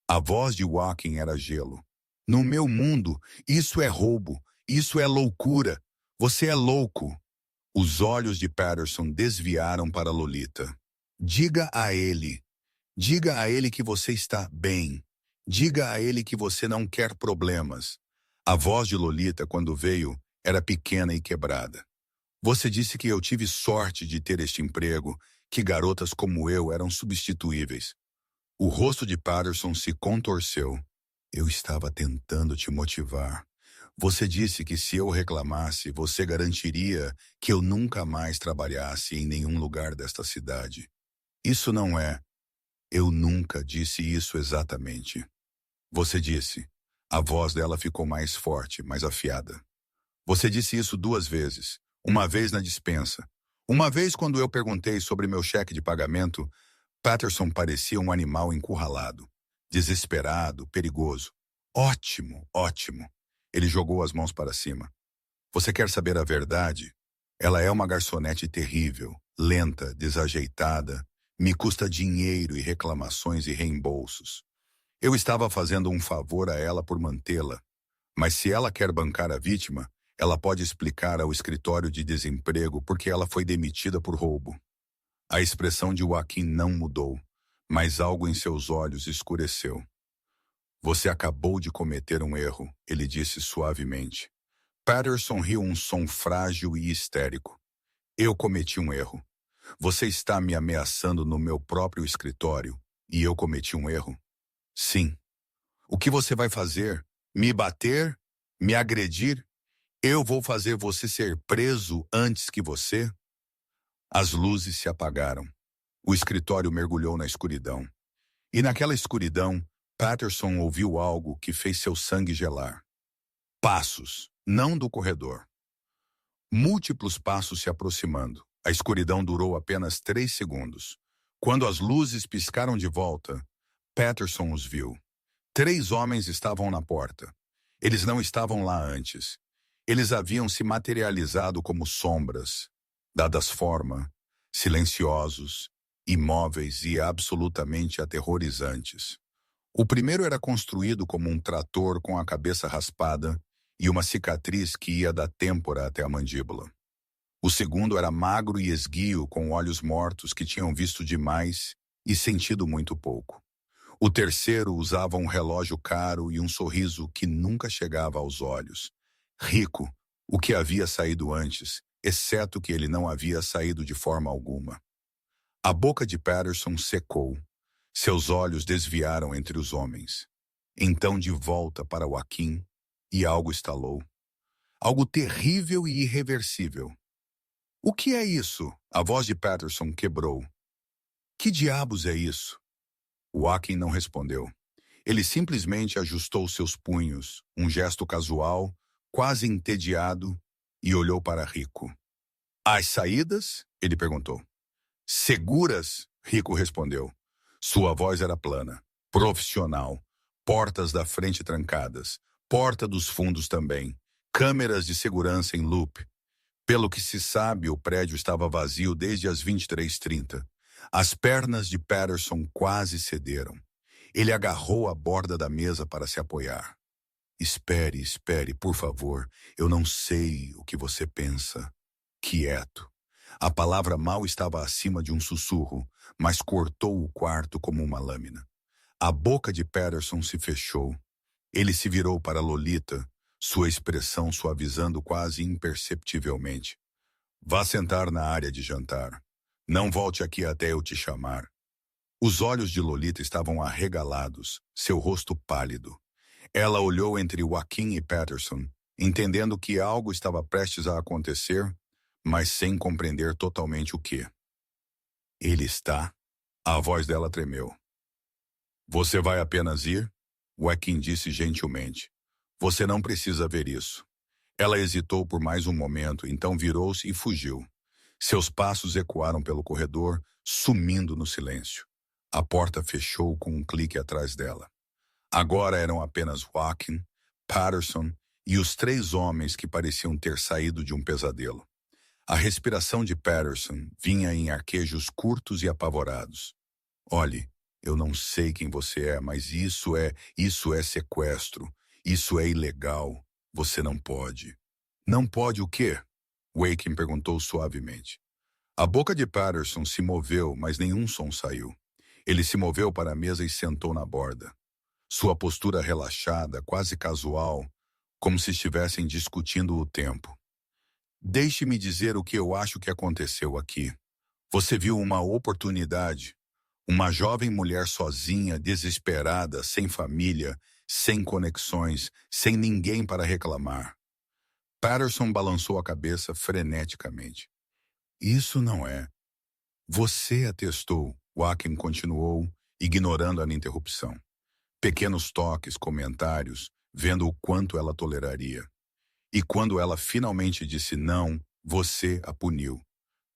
A voz de Joaquim era gelo. No meu mundo, isso é roubo. Isso é loucura. Você é louco. Os olhos de Patterson desviaram para Lolita. Diga a ele que você está bem. Diga a ele que você não quer problemas. A voz de Lolita, quando veio, era pequena e quebrada. Você disse que eu tive sorte de ter este emprego, que garotas como eu eram substituíveis. O rosto de Patterson se contorceu. Eu estava tentando te motivar. Você disse que se eu reclamasse, você garantiria que eu nunca mais trabalhasse em nenhum lugar desta cidade. Isso não é. Eu nunca disse isso exatamente. Você disse. A voz dela ficou mais forte, mais afiada. Você disse isso 2 vezes. Uma vez na dispensa. Uma vez quando eu perguntei sobre meu cheque de pagamento, Patterson parecia um animal encurralado, desesperado, perigoso. Ótimo, ótimo. Ele jogou as mãos para cima. Você quer saber a verdade? Ela é uma garçonete terrível, lenta, desajeitada, me custa dinheiro e reclamações e reembolsos. Eu estava fazendo um favor a ela por mantê-la, mas se ela quer bancar a vítima, ela pode explicar ao escritório de desemprego porque ela foi demitida por roubo. A expressão de Joaquim não mudou, mas algo em seus olhos escureceu. Você acabou de cometer um erro, ele disse suavemente. Patterson riu um som frágil e histérico. Eu cometi um erro. Você está me ameaçando no meu próprio escritório e eu cometi um erro? Sim. O que você vai fazer? Me bater? Me agredir? Eu vou fazer você ser preso antes que você? As luzes se apagaram. O escritório mergulhou na escuridão. E naquela escuridão, Patterson ouviu algo que fez seu sangue gelar. Passos, não do corredor. Múltiplos passos se aproximando. A escuridão durou apenas 3 segundos. Quando as luzes piscaram de volta, Patterson os viu. 3 homens estavam na porta. Eles não estavam lá antes. Eles haviam se materializado como sombras, dadas forma, silenciosos, imóveis e absolutamente aterrorizantes. O primeiro era construído como um trator com a cabeça raspada e uma cicatriz que ia da têmpora até a mandíbula. O segundo era magro e esguio, com olhos mortos que tinham visto demais e sentido muito pouco. O terceiro usava um relógio caro e um sorriso que nunca chegava aos olhos. Rico, o que havia saído antes, exceto que ele não havia saído de forma alguma. A boca de Patterson secou. Seus olhos desviaram entre os homens. Então de volta para Joaquim, e algo estalou. Algo terrível e irreversível. O que é isso? A voz de Patterson quebrou. Que diabos é isso? Joaquim não respondeu. Ele simplesmente ajustou seus punhos, um gesto casual, quase entediado, e olhou para Rico. As saídas? Ele perguntou. Seguras? Rico respondeu. Sua voz era plana, profissional. Portas da frente trancadas, porta dos fundos também, câmeras de segurança em loop. Pelo que se sabe, o prédio estava vazio desde as 23h30. As pernas de Patterson quase cederam. Ele agarrou a borda da mesa para se apoiar. Espere, espere, por favor. Eu não sei o que você pensa. Quieto. A palavra mal estava acima de um sussurro, mas cortou o quarto como uma lâmina. A boca de Patterson se fechou. Ele se virou para Lolita, sua expressão suavizando quase imperceptivelmente. Vá sentar na área de jantar. Não volte aqui até eu te chamar. Os olhos de Lolita estavam arregalados, seu rosto pálido. Ela olhou entre Joaquim e Patterson, entendendo que algo estava prestes a acontecer, mas sem compreender totalmente o que. Ele está? A voz dela tremeu. Você vai apenas ir? Joaquim disse gentilmente. Você não precisa ver isso. Ela hesitou por mais um momento, então virou-se e fugiu. Seus passos ecoaram pelo corredor, sumindo no silêncio. A porta fechou com um clique atrás dela. Agora eram apenas Joaquim, Patterson e os 3 homens que pareciam ter saído de um pesadelo. A respiração de Patterson vinha em arquejos curtos e apavorados. Olhe, eu não sei quem você é, mas isso é sequestro. Isso é ilegal. Você não pode. Não pode o quê? Joaquim perguntou suavemente. A boca de Patterson se moveu, mas nenhum som saiu. Ele se moveu para a mesa e sentou na borda. Sua postura relaxada, quase casual, como se estivessem discutindo o tempo. Deixe-me dizer o que eu acho que aconteceu aqui. Você viu uma oportunidade. Uma jovem mulher sozinha, desesperada, sem família, sem conexões, sem ninguém para reclamar. Patterson balançou a cabeça freneticamente. Isso não é. Você atestou, Joaquim continuou, ignorando a interrupção. Pequenos toques, comentários, vendo o quanto ela toleraria. E quando ela finalmente disse não, você a puniu.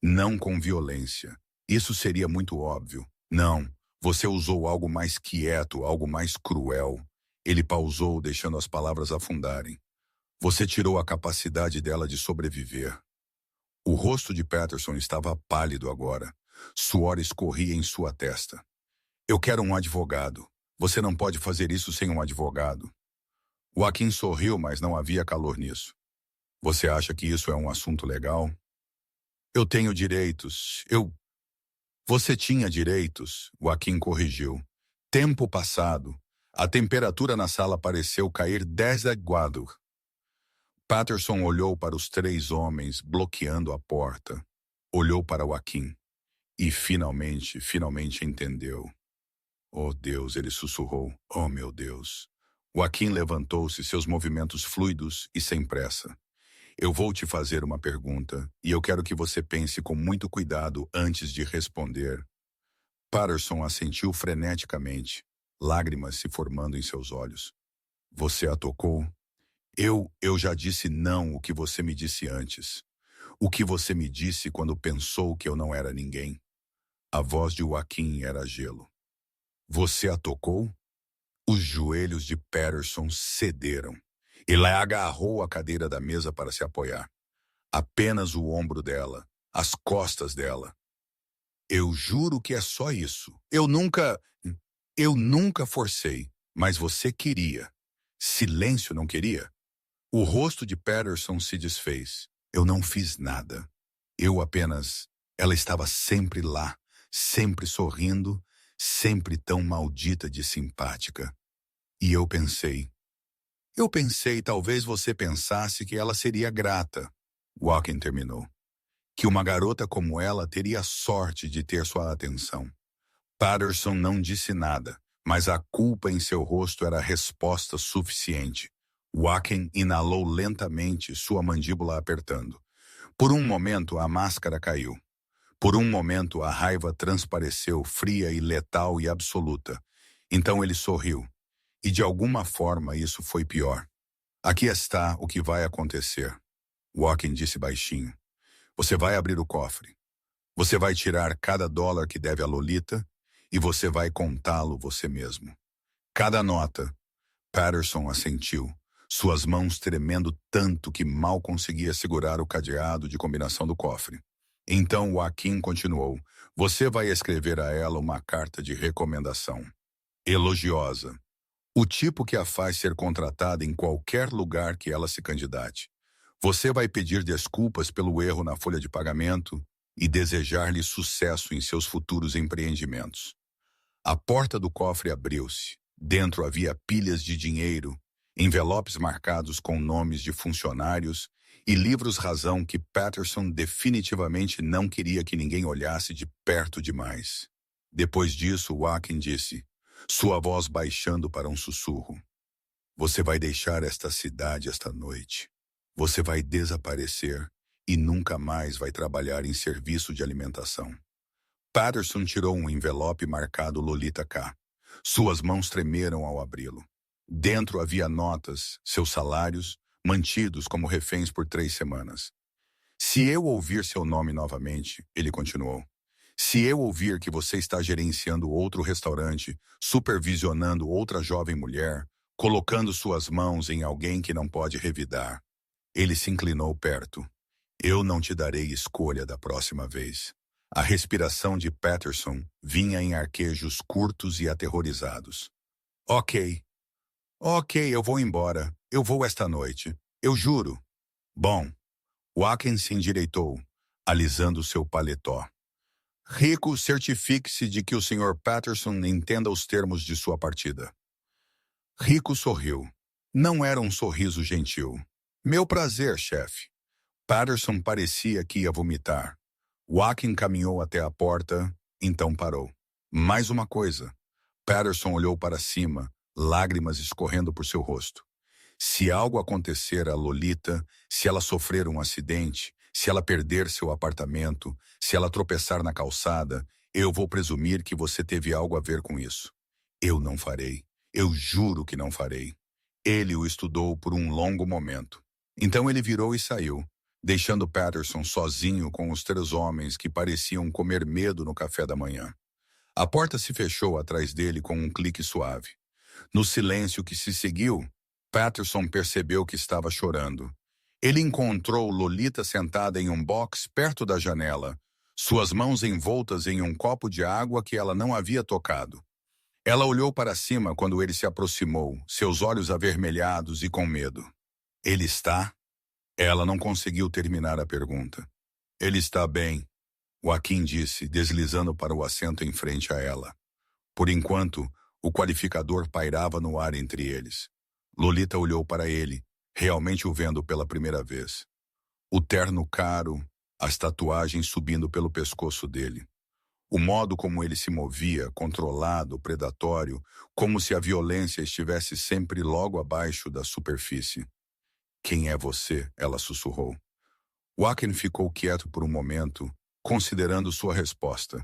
Não com violência. Isso seria muito óbvio. Não, você usou algo mais quieto, algo mais cruel. Ele pausou, deixando as palavras afundarem. Você tirou a capacidade dela de sobreviver. O rosto de Patterson estava pálido agora. Suor escorria em sua testa. Eu quero um advogado. Você não pode fazer isso sem um advogado. Joaquim sorriu, mas não havia calor nisso. Você acha que isso é um assunto legal? Eu tenho direitos. Você tinha direitos, Joaquim corrigiu. Tempo passado. A temperatura na sala pareceu cair 10 graus. Patterson olhou para os três homens bloqueando a porta. Olhou para Joaquim. E finalmente entendeu. Oh Deus, ele sussurrou. Oh meu Deus. Joaquim levantou-se, seus movimentos fluidos e sem pressa. Eu vou te fazer uma pergunta, e eu quero que você pense com muito cuidado antes de responder. Patterson assentiu freneticamente, lágrimas se formando em seus olhos. Você a tocou? Eu já disse não o que você me disse antes. O que você me disse quando pensou que eu não era ninguém. A voz de Joaquim era gelo. Você a tocou? Os joelhos de Patterson cederam. Ele agarrou a cadeira da mesa para se apoiar. Apenas o ombro dela, as costas dela. Eu juro que é só isso. Eu nunca forcei, mas você queria. Silêncio não queria? O rosto de Patterson se desfez. Eu não fiz nada. Eu apenas... Ela estava sempre lá, sempre sorrindo, sempre tão maldita de simpática. E eu pensei, talvez você pensasse que ela seria grata. Walken terminou. Que uma garota como ela teria sorte de ter sua atenção. Patterson não disse nada, mas a culpa em seu rosto era resposta suficiente. Walken inalou lentamente, sua mandíbula apertando. Por um momento, a máscara caiu. Por um momento, a raiva transpareceu, fria e letal e absoluta. Então ele sorriu. E de alguma forma isso foi pior. Aqui está o que vai acontecer. Walken disse baixinho. Você vai abrir o cofre. Você vai tirar cada dólar que deve a Lolita e você vai contá-lo você mesmo. Cada nota. Patterson assentiu, suas mãos tremendo tanto que mal conseguia segurar o cadeado de combinação do cofre. Então Joaquim continuou. Você vai escrever a ela uma carta de recomendação. Elogiosa. O tipo que a faz ser contratada em qualquer lugar que ela se candidate. Você vai pedir desculpas pelo erro na folha de pagamento e desejar-lhe sucesso em seus futuros empreendimentos. A porta do cofre abriu-se. Dentro havia pilhas de dinheiro, envelopes marcados com nomes de funcionários e livros-razão que Patterson definitivamente não queria que ninguém olhasse de perto demais. Depois disso, Joaquim disse, sua voz baixando para um sussurro. Você vai deixar esta cidade esta noite. Você vai desaparecer e nunca mais vai trabalhar em serviço de alimentação. Patterson tirou um envelope marcado Lolita K. Suas mãos tremeram ao abri-lo. Dentro havia notas, seus salários, mantidos como reféns por 3 semanas. Se eu ouvir seu nome novamente, ele continuou. Se eu ouvir que você está gerenciando outro restaurante, supervisionando outra jovem mulher, colocando suas mãos em alguém que não pode revidar. Ele se inclinou perto. Eu não te darei escolha da próxima vez. A respiração de Patterson vinha em arquejos curtos e aterrorizados. Ok, eu vou embora. Eu vou esta noite. Eu juro. Bom, Joaquim se endireitou, alisando seu paletó. Rico, certifique-se de que o Sr. Patterson entenda os termos de sua partida. Rico sorriu. Não era um sorriso gentil. Meu prazer, chefe. Patterson parecia que ia vomitar. Joaquim caminhou até a porta, então parou. Mais uma coisa. Patterson olhou para cima, lágrimas escorrendo por seu rosto. Se algo acontecer a Lolita, se ela sofrer um acidente, se ela perder seu apartamento, se ela tropeçar na calçada, eu vou presumir que você teve algo a ver com isso. Eu não farei. Eu juro que não farei. Ele o estudou por um longo momento. Então ele virou e saiu, deixando Patterson sozinho com os 3 homens que pareciam comer medo no café da manhã. A porta se fechou atrás dele com um clique suave. No silêncio que se seguiu, Patterson percebeu que estava chorando. Ele encontrou Lolita sentada em um box perto da janela, suas mãos envoltas em um copo de água que ela não havia tocado. Ela olhou para cima quando ele se aproximou, seus olhos avermelhados e com medo. Ele está? Ela não conseguiu terminar a pergunta. Ele está bem, Joaquim disse, deslizando para o assento em frente a ela. Por enquanto, o qualificador pairava no ar entre eles. Lolita olhou para ele, realmente o vendo pela primeira vez. O terno caro, as tatuagens subindo pelo pescoço dele. O modo como ele se movia, controlado, predatório, como se a violência estivesse sempre logo abaixo da superfície. Quem é você? Ela sussurrou. Joaquim ficou quieto por um momento, considerando sua resposta.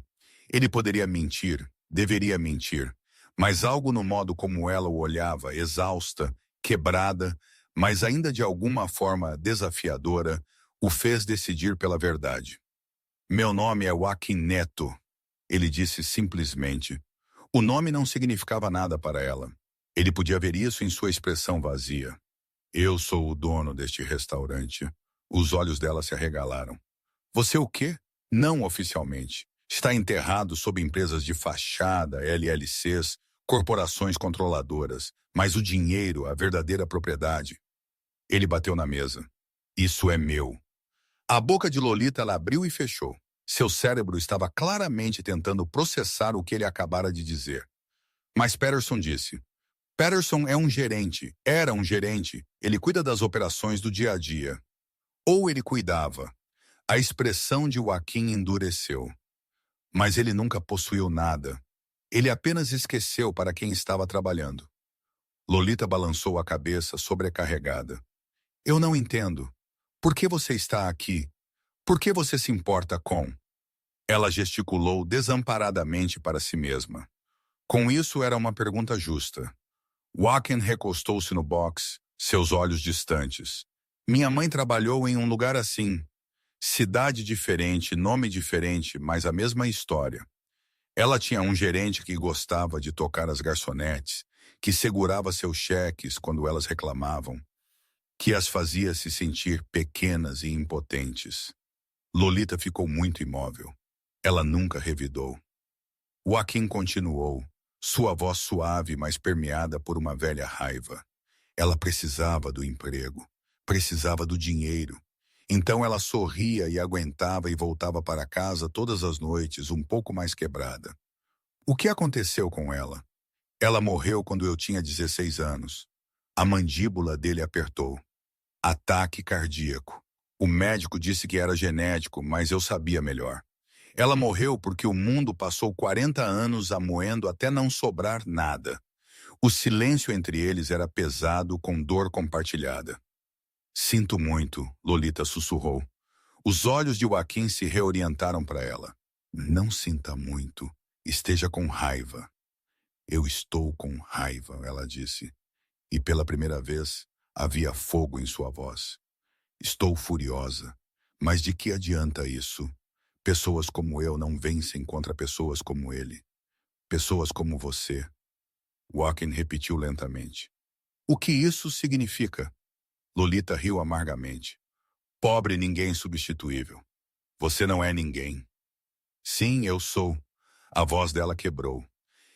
Ele poderia mentir, deveria mentir, mas algo no modo como ela o olhava, exausta, quebrada, mas ainda de alguma forma desafiadora, o fez decidir pela verdade. Meu nome é Joaquim Neto, ele disse simplesmente. O nome não significava nada para ela. Ele podia ver isso em sua expressão vazia. Eu sou o dono deste restaurante. Os olhos dela se arregalaram. Você o quê? Não oficialmente. Está enterrado sob empresas de fachada, LLCs, corporações controladoras. Mas o dinheiro, a verdadeira propriedade. Ele bateu na mesa. Isso é meu. A boca de Lolita ela abriu e fechou. Seu cérebro estava claramente tentando processar o que ele acabara de dizer. Mas Patterson disse. Patterson é um gerente, era um gerente. Ele cuida das operações do dia a dia. Ou ele cuidava. A expressão de Joaquim endureceu. Mas ele nunca possuiu nada. Ele apenas esqueceu para quem estava trabalhando. Lolita balançou a cabeça, sobrecarregada. Eu não entendo. Por que você está aqui? Por que você se importa com? Ela gesticulou desamparadamente para si mesma. Com isso era uma pergunta justa. Joaquim recostou-se no box, seus olhos distantes. Minha mãe trabalhou em um lugar assim. Cidade diferente, nome diferente, mas a mesma história. Ela tinha um gerente que gostava de tocar as garçonetes, que segurava seus cheques quando elas reclamavam, que as fazia se sentir pequenas e impotentes. Lolita ficou muito imóvel. Ela nunca revidou. Joaquim continuou, sua voz suave, mas permeada por uma velha raiva. Ela precisava do emprego, precisava do dinheiro. Então ela sorria e aguentava e voltava para casa todas as noites, um pouco mais quebrada. O que aconteceu com ela? Ela morreu quando eu tinha 16 anos. A mandíbula dele apertou. Ataque cardíaco. O médico disse que era genético, mas eu sabia melhor. Ela morreu porque o mundo passou 40 anos a moendo até não sobrar nada. O silêncio entre eles era pesado, com dor compartilhada. Sinto muito, Lolita sussurrou. Os olhos de Joaquim se reorientaram para ela. Não sinta muito. Esteja com raiva. Eu estou com raiva, ela disse. E pela primeira vez, havia fogo em sua voz. Estou furiosa. Mas de que adianta isso? Pessoas como eu não vencem contra pessoas como ele. Pessoas como você. Joaquim repetiu lentamente. O que isso significa? Lolita riu amargamente. Pobre ninguém substituível. Você não é ninguém. Sim, eu sou. A voz dela quebrou.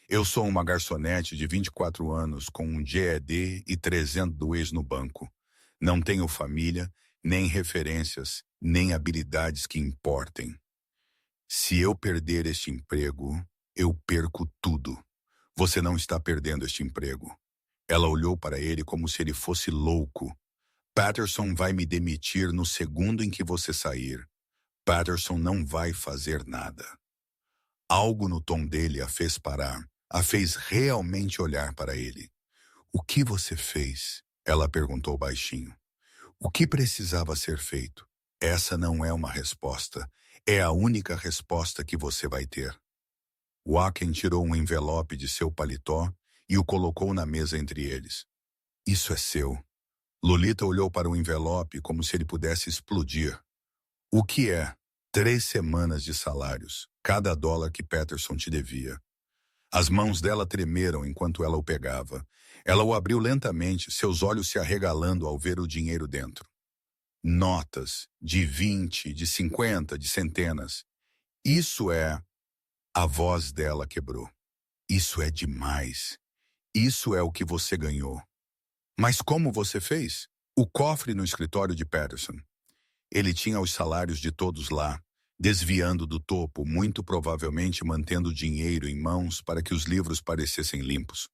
Eu sou uma garçonete de 24 anos com um GED e 302 no banco. Não tenho família, nem referências, nem habilidades que importem. Se eu perder este emprego, eu perco tudo. Você não está perdendo este emprego. Ela olhou para ele como se ele fosse louco. Patterson vai me demitir no segundo em que você sair. Patterson não vai fazer nada. Algo no tom dele a fez parar, a fez realmente olhar para ele. O que você fez? Ela perguntou baixinho. O que precisava ser feito? Essa não é uma resposta. É a única resposta que você vai ter. Joaquim tirou um envelope de seu paletó e o colocou na mesa entre eles. Isso é seu. Lolita olhou para o envelope como se ele pudesse explodir. O que é? 3 semanas de salários, cada dólar que Patterson te devia. As mãos dela tremeram enquanto ela o pegava. Ela o abriu lentamente, seus olhos se arregalando ao ver o dinheiro dentro. Notas de 20, de 50, de centenas. Isso é... A voz dela quebrou. Isso é demais. Isso é o que você ganhou. Mas como você fez? O cofre no escritório de Patterson. Ele tinha os salários de todos lá, desviando do topo, muito provavelmente mantendo o dinheiro em mãos para que os livros parecessem limpos.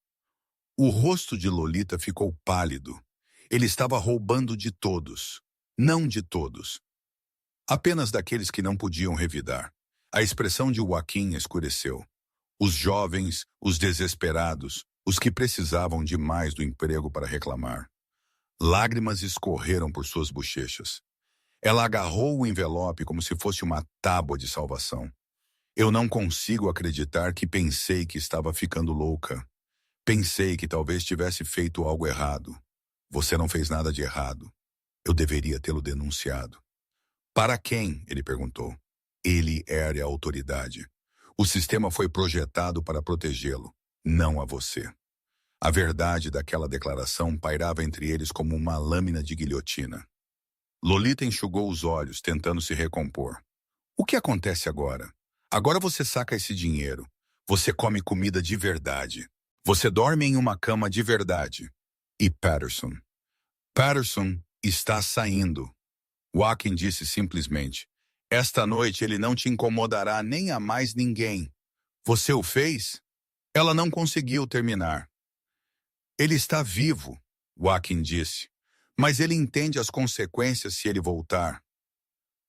O rosto de Lolita ficou pálido. Ele estava roubando de todos. Não de todos. Apenas daqueles que não podiam revidar. A expressão de Joaquim escureceu. Os jovens, os desesperados, os que precisavam demais do emprego para reclamar. Lágrimas escorreram por suas bochechas. Ela agarrou o envelope como se fosse uma tábua de salvação. Eu não consigo acreditar que pensei que estava ficando louca. Pensei que talvez tivesse feito algo errado. Você não fez nada de errado. Eu deveria tê-lo denunciado. Para quem? Ele perguntou. Ele era a autoridade. O sistema foi projetado para protegê-lo, não a você. A verdade daquela declaração pairava entre eles como uma lâmina de guilhotina. Lolita enxugou os olhos, tentando se recompor. O que acontece agora? Agora você saca esse dinheiro. Você come comida de verdade. Você dorme em uma cama de verdade. E Patterson? Patterson está saindo. Joaquim disse simplesmente. Esta noite ele não te incomodará nem a mais ninguém. Você o fez? Ela não conseguiu terminar. Ele está vivo, Joaquim disse. Mas ele entende as consequências se ele voltar.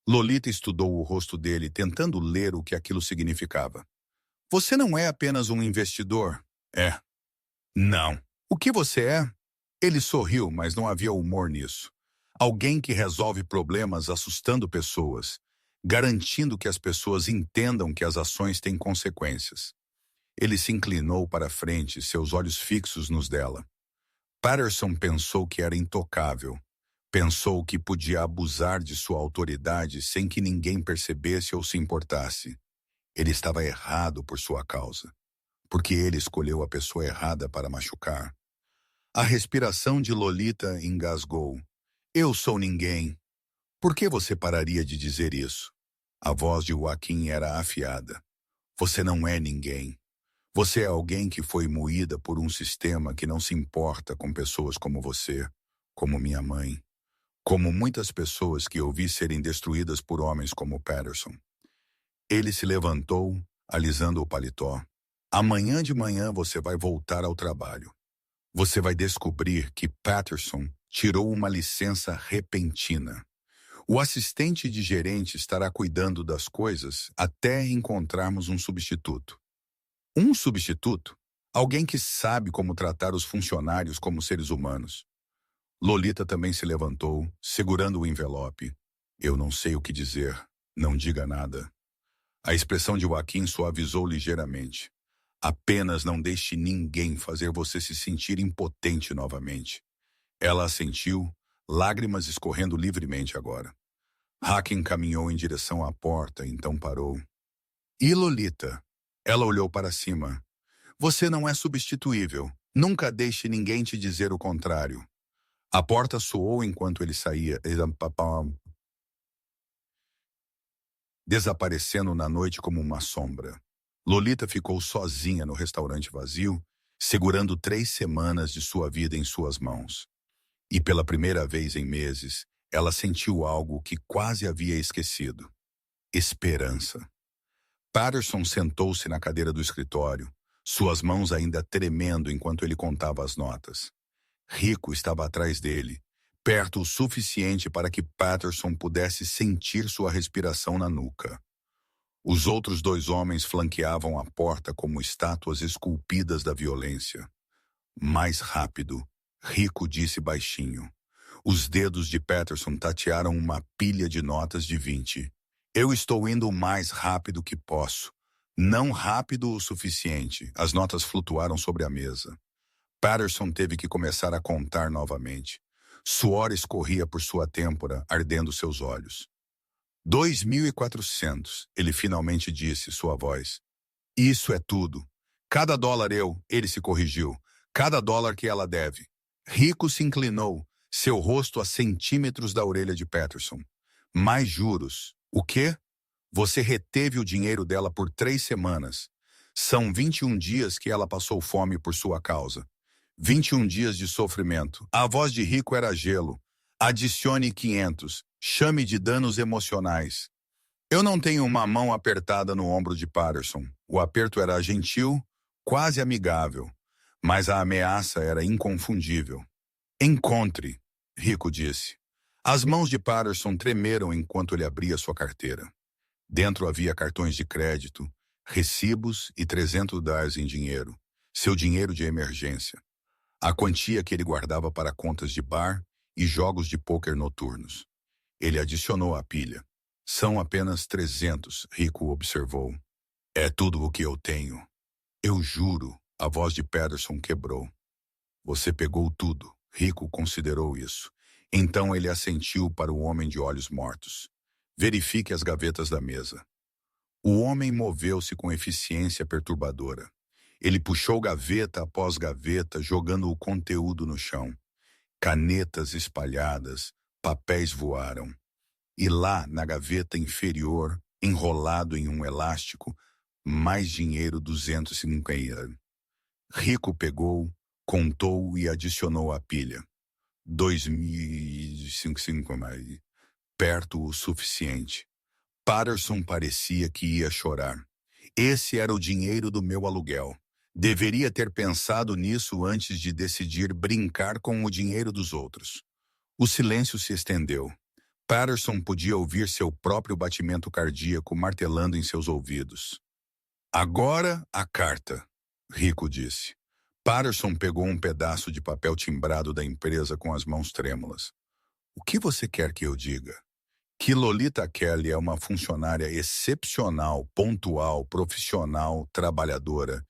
Lolita estudou o rosto dele, tentando ler o que aquilo significava. Você não é apenas um investidor? É. Não. O que você é? Ele sorriu, mas não havia humor nisso. Alguém que resolve problemas assustando pessoas, garantindo que as pessoas entendam que as ações têm consequências. Ele se inclinou para a frente, seus olhos fixos nos dela. Patterson pensou que era intocável. Pensou que podia abusar de sua autoridade sem que ninguém percebesse ou se importasse. Ele estava errado por sua causa, porque ele escolheu a pessoa errada para machucar. A respiração de Lolita engasgou. Eu sou ninguém. Por que você pararia de dizer isso? A voz de Joaquim era afiada. Você não é ninguém. Você é alguém que foi moída por um sistema que não se importa com pessoas como você, como minha mãe, como muitas pessoas que eu vi serem destruídas por homens como Patterson. Ele se levantou, alisando o paletó. Amanhã de manhã você vai voltar ao trabalho. Você vai descobrir que Patterson tirou uma licença repentina. O assistente de gerente estará cuidando das coisas até encontrarmos um substituto. Um substituto? Alguém que sabe como tratar os funcionários como seres humanos. Lolita também se levantou, segurando o envelope. Eu não sei o que dizer. Não diga nada. A expressão de Joaquim suavizou ligeiramente. Apenas não deixe ninguém fazer você se sentir impotente novamente. Ela assentiu, lágrimas escorrendo livremente agora. Joaquim caminhou em direção à porta, então parou. E Lolita? Ela olhou para cima. Você não é substituível. Nunca deixe ninguém te dizer o contrário. A porta soou enquanto ele saía, desaparecendo na noite como uma sombra. Lolita ficou sozinha no restaurante vazio, segurando 3 semanas de sua vida em suas mãos. E pela primeira vez em meses, ela sentiu algo que quase havia esquecido. Esperança. Patterson sentou-se na cadeira do escritório, suas mãos ainda tremendo enquanto ele contava as notas. Rico estava atrás dele, perto o suficiente para que Patterson pudesse sentir sua respiração na nuca. Os outros 2 homens flanqueavam a porta como estátuas esculpidas da violência. Mais rápido, Rico disse baixinho. Os dedos de Patterson tatearam uma pilha de notas de 20. Eu estou indo o mais rápido que posso. Não rápido o suficiente. As notas flutuaram sobre a mesa. Patterson teve que começar a contar novamente. Suor escorria por sua têmpora, ardendo seus olhos. 2.400, ele finalmente disse, sua voz. Isso é tudo. Cada dólar ele se corrigiu. Cada dólar que ela deve. Rico se inclinou, seu rosto a centímetros da orelha de Patterson. Mais juros. O quê? Você reteve o dinheiro dela por 3 semanas. São 21 dias que ela passou fome por sua causa. 21 dias de sofrimento. A voz de Rico era gelo. Adicione 500. Chame de danos emocionais. Eu não tenho uma mão apertada no ombro de Patterson. O aperto era gentil, quase amigável. Mas a ameaça era inconfundível. Encontre, Rico disse. As mãos de Patterson tremeram enquanto ele abria sua carteira. Dentro havia cartões de crédito, recibos e $300 em dinheiro. Seu dinheiro de emergência. A quantia que ele guardava para contas de bar e jogos de pôquer noturnos. Ele adicionou à pilha. São apenas 300, Rico observou. É tudo o que eu tenho. Eu juro, a voz de Patterson quebrou. Você pegou tudo, Rico considerou isso. Então ele assentiu para o homem de olhos mortos. Verifique as gavetas da mesa. O homem moveu-se com eficiência perturbadora. Ele puxou gaveta após gaveta, jogando o conteúdo no chão. Canetas espalhadas, papéis voaram. E lá, na gaveta inferior, enrolado em um elástico, mais dinheiro 250. Rico pegou, contou e adicionou à pilha. 2.055 mais. Perto o suficiente. Patterson parecia que ia chorar. Esse era o dinheiro do meu aluguel. Deveria ter pensado nisso antes de decidir brincar com o dinheiro dos outros. O silêncio se estendeu. Patterson podia ouvir seu próprio batimento cardíaco martelando em seus ouvidos. Agora a carta, Rico disse. Patterson pegou um pedaço de papel timbrado da empresa com as mãos trêmulas. O que você quer que eu diga? Que Lolita Kelly é uma funcionária excepcional, pontual, profissional, trabalhadora,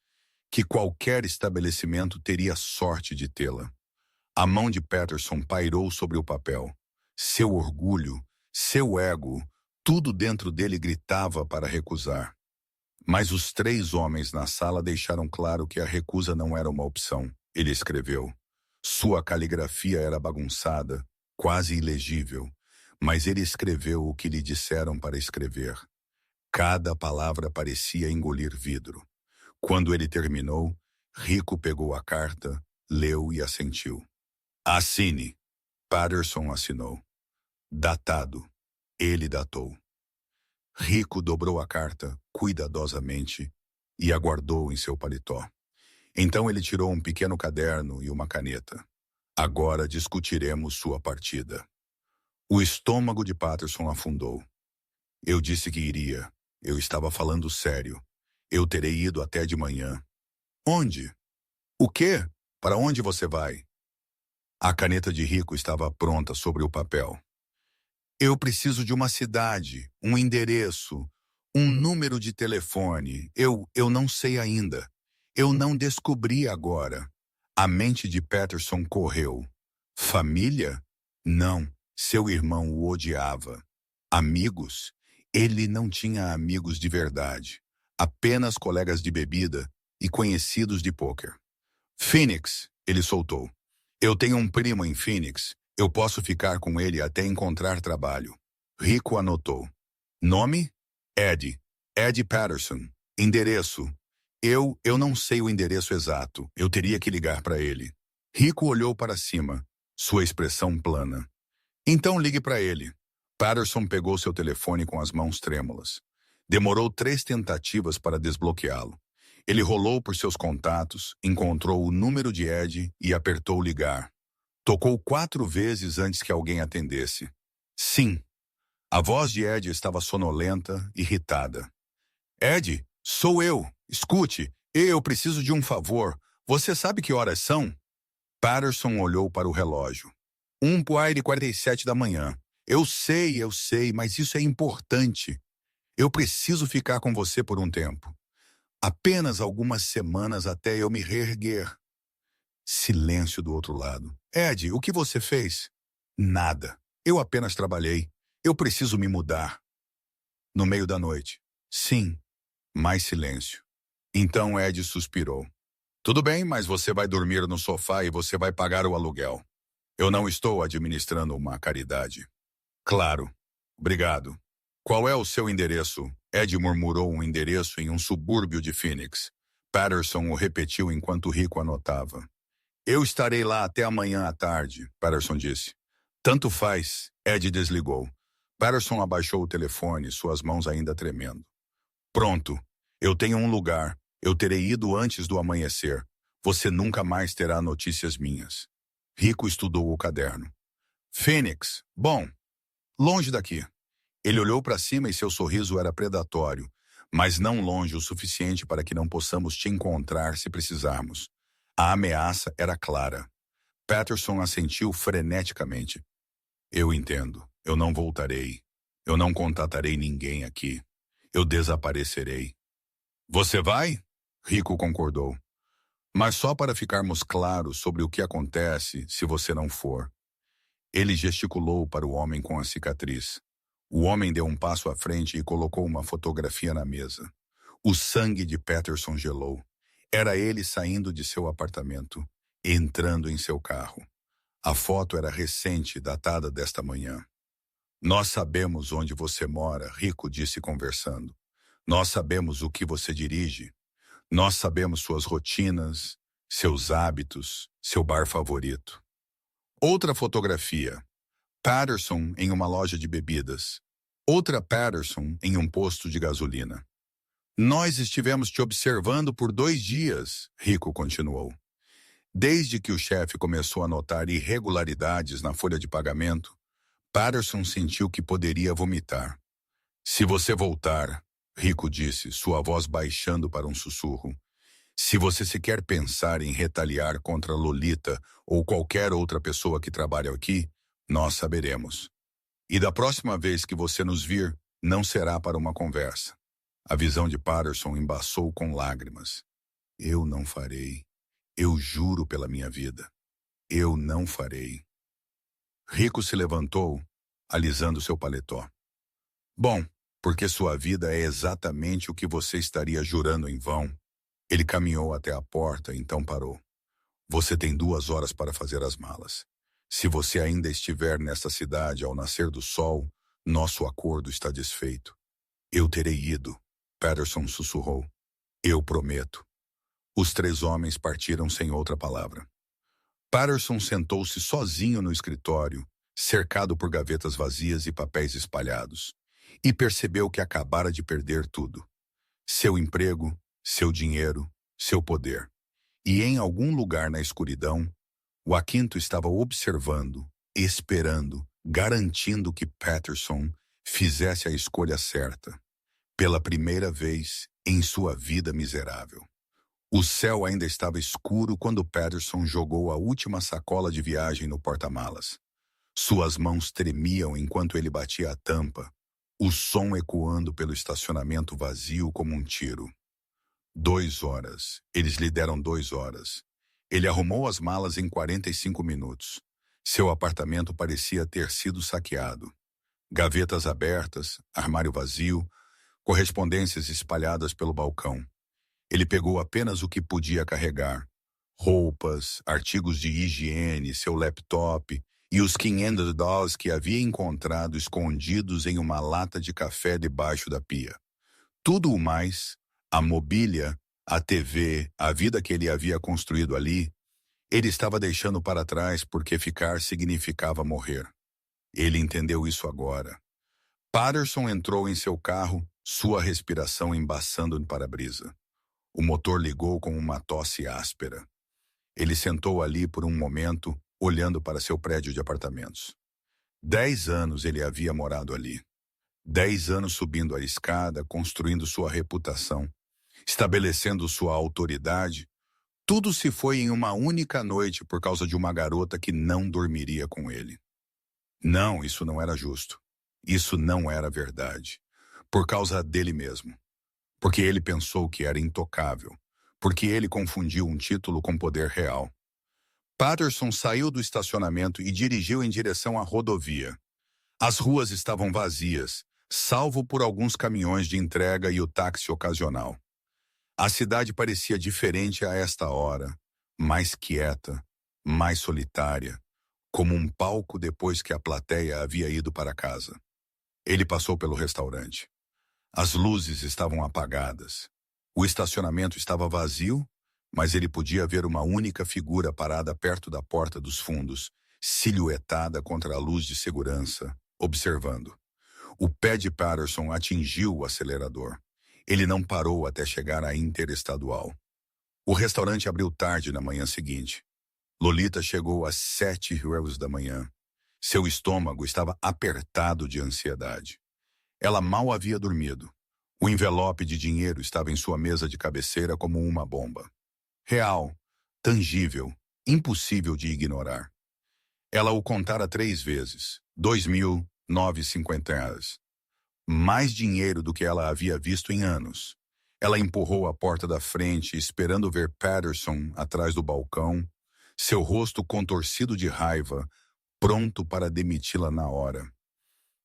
que qualquer estabelecimento teria sorte de tê-la. A mão de Patterson pairou sobre o papel. Seu orgulho, seu ego, tudo dentro dele gritava para recusar. Mas os 3 homens na sala deixaram claro que a recusa não era uma opção, ele escreveu. Sua caligrafia era bagunçada, quase ilegível, mas ele escreveu o que lhe disseram para escrever. Cada palavra parecia engolir vidro. Quando ele terminou, Rico pegou a carta, leu e assentiu. Assine. Patterson assinou. Datado. Ele datou. Rico dobrou a carta cuidadosamente e a guardou em seu paletó. Então ele tirou um pequeno caderno e uma caneta. Agora discutiremos sua partida. O estômago de Patterson afundou. Eu disse que iria. Eu estava falando sério. Eu terei ido até de manhã. Onde? O quê? Para onde você vai? A caneta de Rico estava pronta sobre o papel. Eu preciso de uma cidade, um endereço, um número de telefone. Eu não sei ainda. Eu não descobri agora. A mente de Patterson correu. Família? Não. Seu irmão o odiava. Amigos? Ele não tinha amigos de verdade. Apenas colegas de bebida e conhecidos de pôquer. Phoenix, ele soltou. Eu tenho um primo em Phoenix. Eu posso ficar com ele até encontrar trabalho. Rico anotou. Nome? Ed. Ed Patterson. Endereço? Eu não sei o endereço exato. Eu teria que ligar para ele. Rico olhou para cima, sua expressão plana. Então ligue para ele. Patterson pegou seu telefone com as mãos trêmulas. Demorou 3 tentativas para desbloqueá-lo. Ele rolou por seus contatos, encontrou o número de Ed e apertou ligar. Tocou 4 vezes antes que alguém atendesse. Sim. A voz de Ed estava sonolenta, irritada. Ed, sou eu. Escute, eu preciso de um favor. Você sabe que horas são? Patterson olhou para o relógio. 1:47 da manhã. Eu sei, mas isso é importante. Eu preciso ficar com você por um tempo. Apenas algumas semanas até eu me reerguer. Silêncio do outro lado. Ed, o que você fez? Nada. Eu apenas trabalhei. Eu preciso me mudar. No meio da noite. Sim. Mais silêncio. Então Ed suspirou. Tudo bem, mas você vai dormir no sofá e você vai pagar o aluguel. Eu não estou administrando uma caridade. Claro. Obrigado. Qual é o seu endereço? Ed murmurou um endereço em um subúrbio de Phoenix. Patterson o repetiu enquanto Rico anotava. Eu estarei lá até amanhã à tarde, Patterson disse. Tanto faz, Ed desligou. Patterson abaixou o telefone, suas mãos ainda tremendo. Pronto. Eu tenho um lugar. Eu terei ido antes do amanhecer. Você nunca mais terá notícias minhas. Rico estudou o caderno. Phoenix. Bom, longe daqui. Ele olhou para cima e seu sorriso era predatório, mas não longe o suficiente para que não possamos te encontrar se precisarmos. A ameaça era clara. Patterson assentiu freneticamente. Eu entendo. Eu não voltarei. Eu não contatarei ninguém aqui. Eu desaparecerei. Você vai? Rico concordou. Mas só para ficarmos claros sobre o que acontece se você não for. Ele gesticulou para o homem com a cicatriz. O homem deu um passo à frente e colocou uma fotografia na mesa. O sangue de Patterson gelou. Era ele saindo de seu apartamento, entrando em seu carro. A foto era recente, datada desta manhã. Nós sabemos onde você mora, Rico disse conversando. Nós sabemos o que você dirige. Nós sabemos suas rotinas, seus hábitos, seu bar favorito. Outra fotografia. Patterson em uma loja de bebidas. Outra Patterson em um posto de gasolina. Nós estivemos te observando por 2 dias, Rico continuou. Desde que o chefe começou a notar irregularidades na folha de pagamento, Patterson sentiu que poderia vomitar. Se você voltar, Rico disse, sua voz baixando para um sussurro, se você sequer pensar em retaliar contra Lolita ou qualquer outra pessoa que trabalha aqui, nós saberemos. E da próxima vez que você nos vir, não será para uma conversa. A visão de Patterson embaçou com lágrimas. Eu não farei. Eu juro pela minha vida. Eu não farei. Rico se levantou, alisando seu paletó. Bom, porque sua vida é exatamente o que você estaria jurando em vão. Ele caminhou até a porta, então parou. Você tem 2 horas para fazer as malas. Se você ainda estiver nesta cidade ao nascer do sol, nosso acordo está desfeito. Eu terei ido, Patterson sussurrou. Eu prometo. Os 3 homens partiram sem outra palavra. Patterson sentou-se sozinho no escritório, cercado por gavetas vazias e papéis espalhados, e percebeu que acabara de perder tudo. Seu emprego, seu dinheiro, seu poder. E em algum lugar na escuridão, o Aquinto estava observando, esperando, garantindo que Patterson fizesse a escolha certa, pela primeira vez em sua vida miserável. O céu ainda estava escuro quando Patterson jogou a última sacola de viagem no porta-malas. Suas mãos tremiam enquanto ele batia a tampa, o som ecoando pelo estacionamento vazio como um tiro. 2 horas. Eles lhe deram 2 horas. Ele arrumou as malas em 45 minutos. Seu apartamento parecia ter sido saqueado. Gavetas abertas, armário vazio, correspondências espalhadas pelo balcão. Ele pegou apenas o que podia carregar. Roupas, artigos de higiene, seu laptop e os $500 que havia encontrado escondidos em uma lata de café debaixo da pia. Tudo o mais, a mobília, a TV, a vida que ele havia construído ali, ele estava deixando para trás porque ficar significava morrer. Ele entendeu isso agora. Patterson entrou em seu carro, sua respiração embaçando no para-brisa. O motor ligou com uma tosse áspera. Ele sentou ali por um momento, olhando para seu prédio de apartamentos. 10 anos ele havia morado ali. 10 anos subindo a escada, construindo sua reputação, estabelecendo sua autoridade. Tudo se foi em uma única noite por causa de uma garota que não dormiria com ele. Não, isso não era justo. Isso não era verdade. Por causa dele mesmo. Porque ele pensou que era intocável. Porque ele confundiu um título com poder real. Patterson saiu do estacionamento e dirigiu em direção à rodovia. As ruas estavam vazias, salvo por alguns caminhões de entrega e o táxi ocasional. A cidade parecia diferente a esta hora, mais quieta, mais solitária, como um palco depois que a plateia havia ido para casa. Ele passou pelo restaurante. As luzes estavam apagadas. O estacionamento estava vazio, mas ele podia ver uma única figura parada perto da porta dos fundos, silhuetada contra a luz de segurança, observando. O pé de Patterson atingiu o acelerador. Ele não parou até chegar à Interestadual. O restaurante abriu tarde na manhã seguinte. Lolita chegou às 7h da manhã. Seu estômago estava apertado de ansiedade. Ela mal havia dormido. O envelope de dinheiro estava em sua mesa de cabeceira como uma bomba. Real, tangível, impossível de ignorar. Ela o contara 3 vezes, 2.950. Mais dinheiro do que ela havia visto em anos. Ela empurrou a porta da frente, esperando ver Patterson atrás do balcão, seu rosto contorcido de raiva, pronto para demiti-la na hora.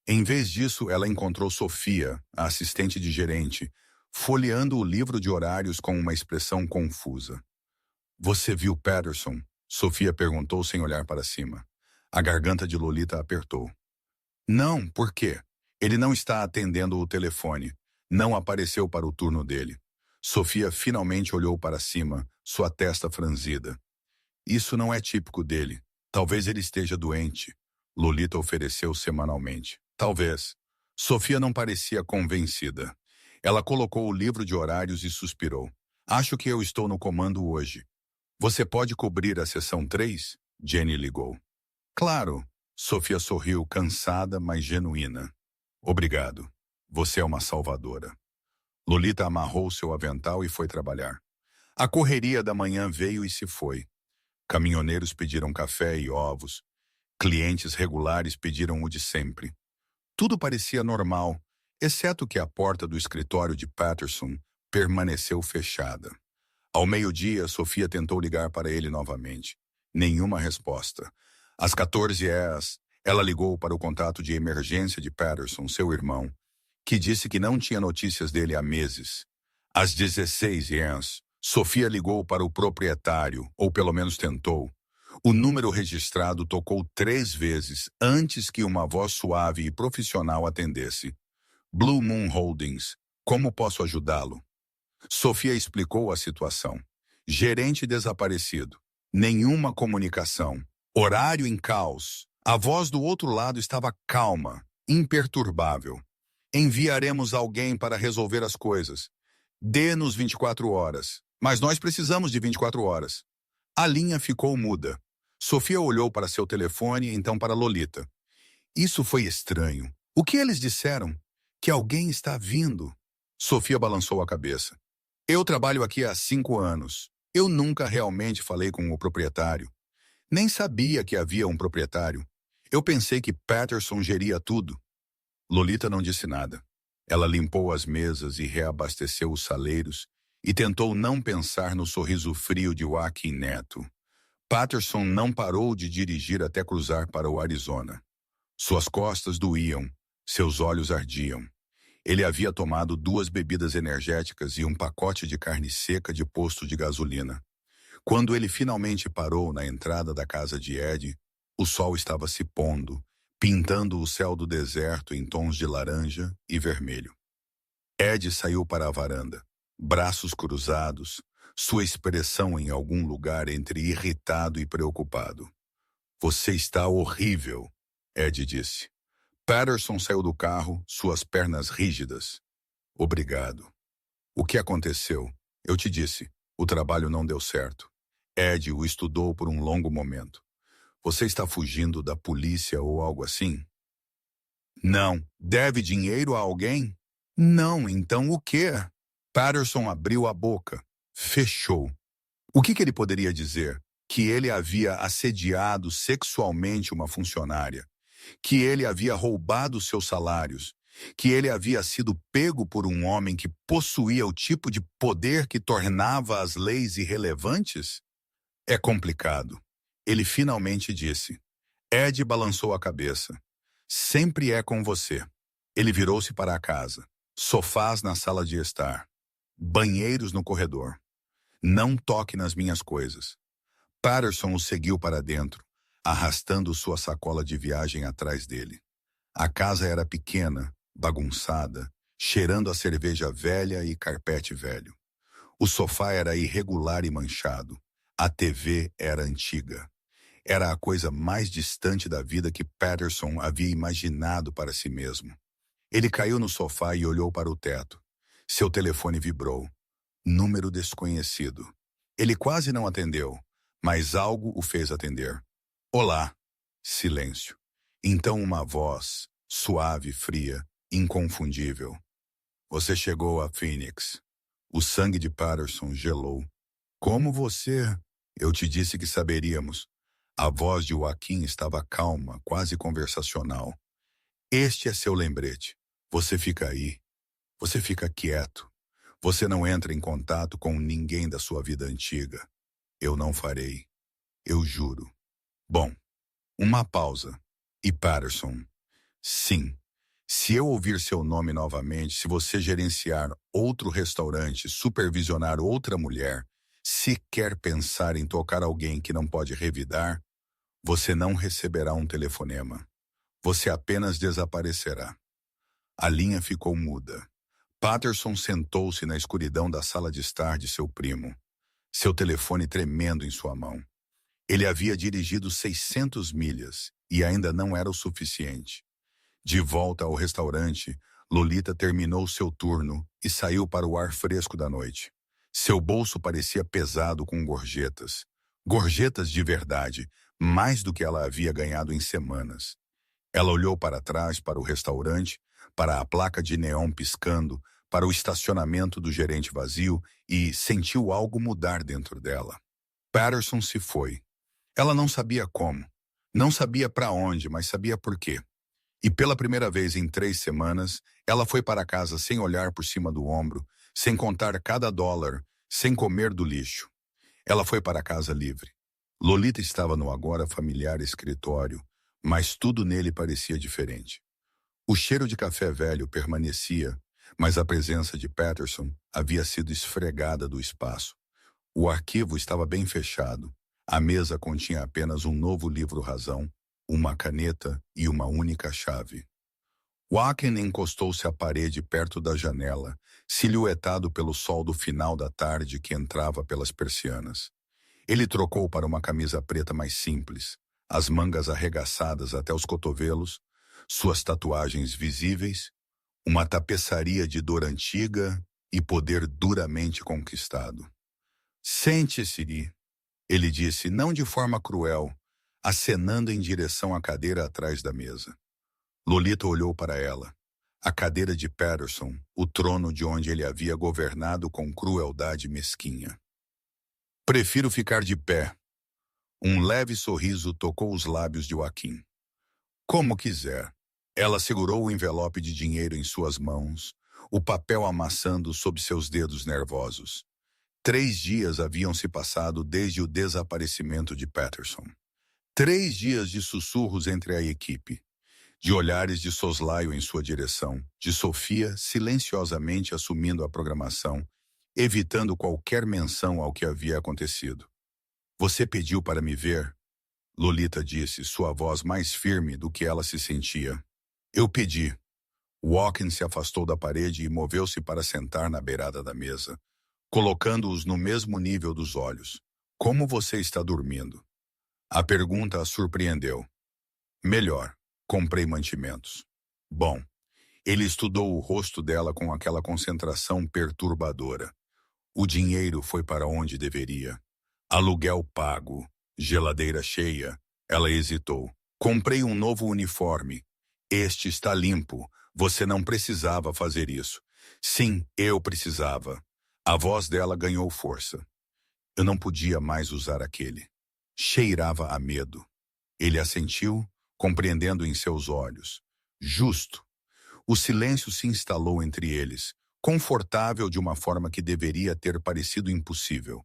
Em vez disso, ela encontrou Sofia, a assistente de gerente, folheando o livro de horários com uma expressão confusa. "Você viu Patterson?" Sofia perguntou sem olhar para cima. A garganta de Lolita apertou. "Não, por quê? Ele não está atendendo o telefone. Não apareceu para o turno dele." Sofia finalmente olhou para cima, sua testa franzida. "Isso não é típico dele. Talvez ele esteja doente." Lolita ofereceu semanalmente. "Talvez." Sofia não parecia convencida. Ela colocou o livro de horários e suspirou. "Acho que eu estou no comando hoje." "Você pode cobrir a sessão 3? Jenny ligou. "Claro." Sofia sorriu, cansada, mas genuína. "Obrigado. Você é uma salvadora." Lolita amarrou seu avental e foi trabalhar. A correria da manhã veio e se foi. Caminhoneiros pediram café e ovos. Clientes regulares pediram o de sempre. Tudo parecia normal, exceto que a porta do escritório de Patterson permaneceu fechada. Ao meio-dia, Sofia tentou ligar para ele novamente. Nenhuma resposta. Às 14h, ela ligou para o contato de emergência de Patterson, seu irmão, que disse que não tinha notícias dele há meses. Às 16h, Sofia ligou para o proprietário, ou pelo menos tentou. O número registrado tocou 3 vezes antes que uma voz suave e profissional atendesse. "Blue Moon Holdings, como posso ajudá-lo?" Sofia explicou a situação. Gerente desaparecido. Nenhuma comunicação. Horário em caos. A voz do outro lado estava calma, imperturbável. "Enviaremos alguém para resolver as coisas. Dê-nos 24 horas. Mas nós precisamos de 24 horas. A linha ficou muda. Sofia olhou para seu telefone e então para Lolita. "Isso foi estranho. O que eles disseram? Que alguém está vindo." Sofia balançou a cabeça. "Eu trabalho aqui há 5 anos. Eu nunca realmente falei com o proprietário. Nem sabia que havia um proprietário. Eu pensei que Patterson geria tudo." Lolita não disse nada. Ela limpou as mesas e reabasteceu os saleiros e tentou não pensar no sorriso frio de Joaquim Neto. Patterson não parou de dirigir até cruzar para o Arizona. Suas costas doíam, seus olhos ardiam. Ele havia tomado 2 bebidas energéticas e um pacote de carne seca de posto de gasolina. Quando ele finalmente parou na entrada da casa de Ed, o sol estava se pondo, pintando o céu do deserto em tons de laranja e vermelho. Ed saiu para a varanda, braços cruzados, sua expressão em algum lugar entre irritado e preocupado. "Você está horrível", Ed disse. Patterson saiu do carro, suas pernas rígidas. "Obrigado." "O que aconteceu?" "Eu te disse, o trabalho não deu certo." Ed o estudou por um longo momento. "Você está fugindo da polícia ou algo assim?" "Não." "Deve dinheiro a alguém?" "Não, então o quê?" Patterson abriu a boca. Fechou. O que ele poderia dizer? Que ele havia assediado sexualmente uma funcionária, que ele havia roubado seus salários, que ele havia sido pego por um homem que possuía o tipo de poder que tornava as leis irrelevantes? É complicado. Ele finalmente disse. Ed balançou a cabeça. "Sempre é com você." Ele virou-se para a casa. Sofás na sala de estar. Banheiros no corredor. Não toque nas minhas coisas. Patterson o seguiu para dentro, arrastando sua sacola de viagem atrás dele. A casa era pequena, bagunçada, cheirando a cerveja velha e carpete velho. O sofá era irregular e manchado. A TV era antiga. Era a coisa mais distante da vida que Patterson havia imaginado para si mesmo. Ele caiu no sofá e olhou para o teto. Seu telefone vibrou. Número desconhecido. Ele quase não atendeu, mas algo o fez atender. Olá. Silêncio. Então uma voz, suave, fria, inconfundível. Você chegou a Phoenix. O sangue de Patterson gelou. Como você? Eu te disse que saberíamos. A voz de Joaquim estava calma, quase conversacional. Este é seu lembrete. Você fica aí. Você fica quieto. Você não entra em contato com ninguém da sua vida antiga. Eu não farei. Eu juro. Bom, uma pausa. E Patterson? Sim. Se eu ouvir seu nome novamente, se você gerenciar outro restaurante, supervisionar outra mulher, se quer pensar em tocar alguém que não pode revidar, você não receberá um telefonema. Você apenas desaparecerá. A linha ficou muda. Patterson sentou-se na escuridão da sala de estar de seu primo, seu telefone tremendo em sua mão. Ele havia dirigido 600 milhas e ainda não era o suficiente. De volta ao restaurante, Lolita terminou seu turno e saiu para o ar fresco da noite. Seu bolso parecia pesado com gorjetas. Gorjetas de verdade, mais do que ela havia ganhado em semanas. Ela olhou para trás, para o restaurante, para a placa de neon piscando, para o estacionamento do gerente vazio e sentiu algo mudar dentro dela. Patterson se foi. Ela não sabia como. Não sabia para onde, mas sabia por quê. E pela primeira vez em 3 semanas, ela foi para casa sem olhar por cima do ombro, sem contar cada dólar, sem comer do lixo. Ela foi para casa livre. Lolita estava no agora familiar escritório, mas tudo nele parecia diferente. O cheiro de café velho permanecia, mas a presença de Patterson havia sido esfregada do espaço. O arquivo estava bem fechado. A mesa continha apenas um novo livro-razão, uma caneta e uma única chave. Joaquim encostou-se à parede perto da janela, silhuetado pelo sol do final da tarde que entrava pelas persianas. Ele trocou para uma camisa preta mais simples, as mangas arregaçadas até os cotovelos, suas tatuagens visíveis, uma tapeçaria de dor antiga e poder duramente conquistado. Sente-se, ele disse, não de forma cruel, acenando em direção à cadeira atrás da mesa. Lolita olhou para ela. A cadeira de Patterson, o trono de onde ele havia governado com crueldade mesquinha. Prefiro ficar de pé. Um leve sorriso tocou os lábios de Joaquim. Como quiser. Ela segurou o envelope de dinheiro em suas mãos, o papel amassando sob seus dedos nervosos. 3 dias haviam se passado desde o desaparecimento de Patterson. 3 dias de sussurros entre a equipe, de olhares de soslaio em sua direção, de Sofia silenciosamente assumindo a programação, evitando qualquer menção ao que havia acontecido. Você pediu para me ver? Lolita disse, sua voz mais firme do que ela se sentia. Eu pedi. Joaquim se afastou da parede e moveu-se para sentar na beirada da mesa, colocando-os no mesmo nível dos olhos. Como você está dormindo? A pergunta a surpreendeu. Melhor. Comprei mantimentos. Bom, ele estudou o rosto dela com aquela concentração perturbadora. O dinheiro foi para onde deveria. Aluguel pago, geladeira cheia. Ela hesitou. Comprei um novo uniforme. Este está limpo. Você não precisava fazer isso. Sim, eu precisava. A voz dela ganhou força. Eu não podia mais usar aquele. Cheirava a medo. Ele assentiu, compreendendo em seus olhos. Justo. O silêncio se instalou entre eles, confortável de uma forma que deveria ter parecido impossível.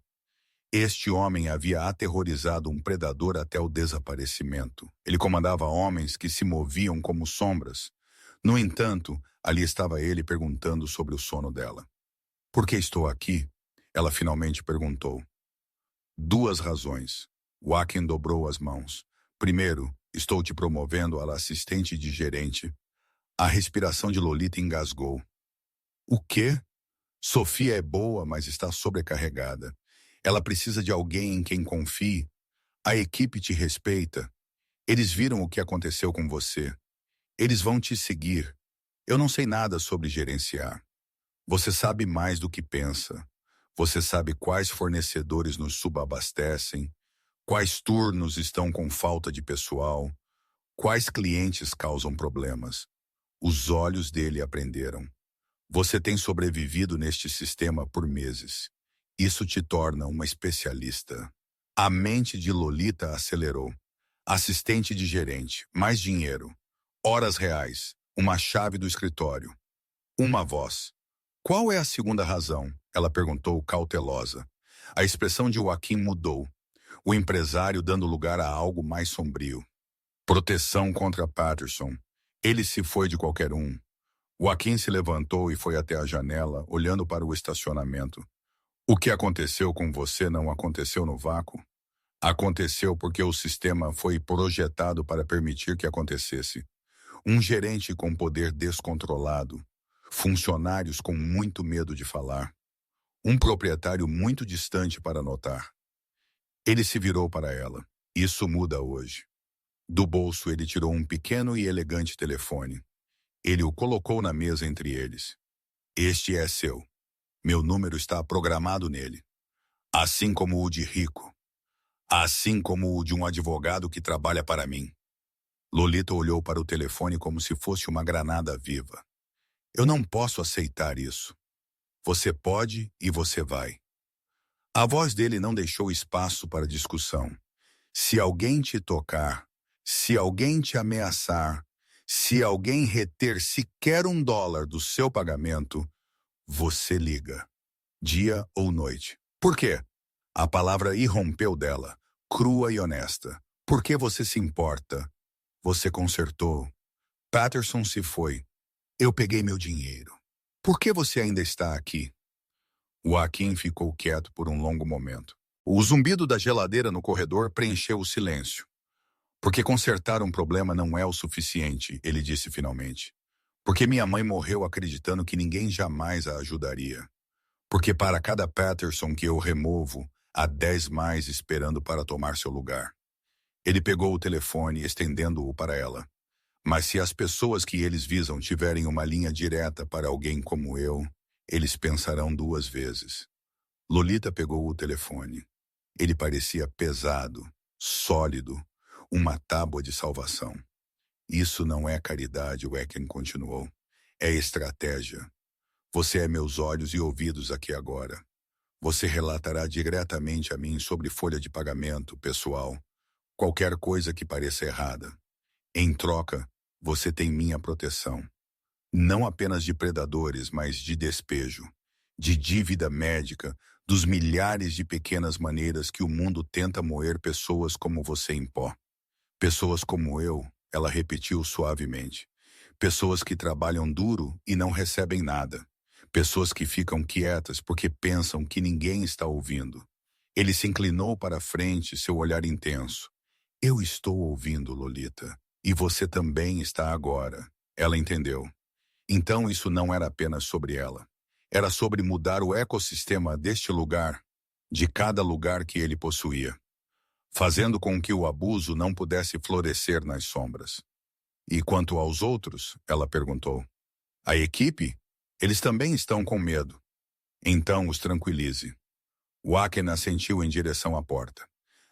Este homem havia aterrorizado um predador até o desaparecimento. Ele comandava homens que se moviam como sombras. No entanto, ali estava ele perguntando sobre o sono dela. Por que estou aqui? Ela finalmente perguntou. Duas razões. Joaquim dobrou as mãos. Primeiro, estou te promovendo a assistente de gerente. A respiração de Lolita engasgou. O quê? Sofia é boa, mas está sobrecarregada. Ela precisa de alguém em quem confie. A equipe te respeita. Eles viram o que aconteceu com você. Eles vão te seguir. Eu não sei nada sobre gerenciar. Você sabe mais do que pensa. Você sabe quais fornecedores nos subabastecem, quais turnos estão com falta de pessoal, quais clientes causam problemas. Os olhos dele aprenderam. Você tem sobrevivido neste sistema por meses. Isso te torna uma especialista. A mente de Lolita acelerou. Assistente de gerente, mais dinheiro, horas reais, uma chave do escritório, uma voz. Qual é a segunda razão? Ela perguntou cautelosa. A expressão de Joaquim mudou. O empresário dando lugar a algo mais sombrio. Proteção contra Patterson. Ele se foi de qualquer um. Joaquim se levantou e foi até a janela, olhando para o estacionamento. O que aconteceu com você não aconteceu no vácuo? Aconteceu porque o sistema foi projetado para permitir que acontecesse. Um gerente com poder descontrolado, funcionários com muito medo de falar, um proprietário muito distante para notar. Ele se virou para ela. Isso muda hoje. Do bolso ele tirou um pequeno e elegante telefone. Ele o colocou na mesa entre eles. Este é seu. Meu número está programado nele. Assim como o de Rico. Assim como o de um advogado que trabalha para mim. Lolita olhou para o telefone como se fosse uma granada viva. Eu não posso aceitar isso. Você pode e você vai. A voz dele não deixou espaço para discussão. Se alguém te tocar, se alguém te ameaçar, se alguém reter sequer $1 do seu pagamento, você liga. Dia ou noite. Por quê? A palavra irrompeu dela, crua e honesta. Por que você se importa? Você consertou. Patterson se foi. Eu peguei meu dinheiro. Por que você ainda está aqui? Joaquim ficou quieto por um longo momento. O zumbido da geladeira no corredor preencheu o silêncio. Porque consertar um problema não é o suficiente, ele disse finalmente. Porque minha mãe morreu acreditando que ninguém jamais a ajudaria. Porque para cada Patterson que eu removo, há 10 mais esperando para tomar seu lugar. Ele pegou o telefone, estendendo-o para ela. Mas se as pessoas que eles visam tiverem uma linha direta para alguém como eu, eles pensarão 2 vezes. Lolita pegou o telefone. Ele parecia pesado, sólido, uma tábua de salvação. Isso não é caridade, Joaquim continuou. É estratégia. Você é meus olhos e ouvidos aqui agora. Você relatará diretamente a mim sobre folha de pagamento, pessoal, qualquer coisa que pareça errada. Em troca, você tem minha proteção. Não apenas de predadores, mas de despejo, de dívida médica, dos milhares de pequenas maneiras que o mundo tenta moer pessoas como você em pó. Pessoas como eu, ela repetiu suavemente. Pessoas que trabalham duro e não recebem nada. Pessoas que ficam quietas porque pensam que ninguém está ouvindo. Ele se inclinou para a frente, seu olhar intenso. Eu estou ouvindo, Lolita. E você também está agora. Ela entendeu. Então isso não era apenas sobre ela. Era sobre mudar o ecossistema deste lugar, de cada lugar que ele possuía, fazendo com que o abuso não pudesse florescer nas sombras. E quanto aos outros? Ela perguntou. A equipe? Eles também estão com medo. Então os tranquilize. Joaquim assentiu em direção à porta.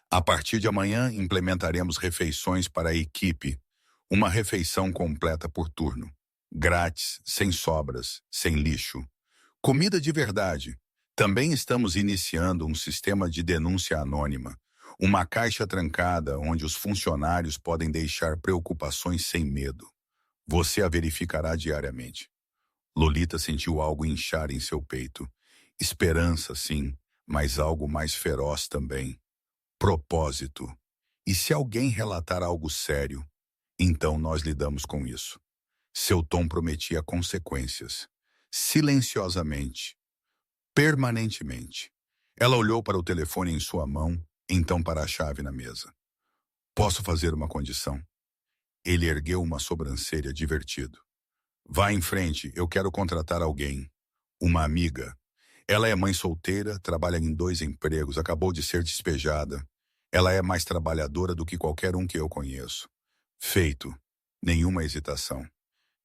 A partir de amanhã implementaremos refeições para a equipe, uma refeição completa por turno. Grátis, sem sobras, sem lixo. Comida de verdade. Também estamos iniciando um sistema de denúncia anônima, uma caixa trancada onde os funcionários podem deixar preocupações sem medo. Você a verificará diariamente. Lolita sentiu algo inchar em seu peito. Esperança, sim, mas algo mais feroz também. Propósito. E se alguém relatar algo sério, então nós lidamos com isso. Seu tom prometia consequências. Silenciosamente. permanentemente. Ela olhou para o telefone em sua mão, então para a chave na mesa. Posso fazer uma condição? Ele ergueu uma sobrancelha divertido. Vá em frente, eu quero contratar alguém. Uma amiga. Ela é mãe solteira, trabalha em 2 empregos, acabou de ser despejada. Ela é mais trabalhadora do que qualquer um que eu conheço. Feito. Nenhuma hesitação.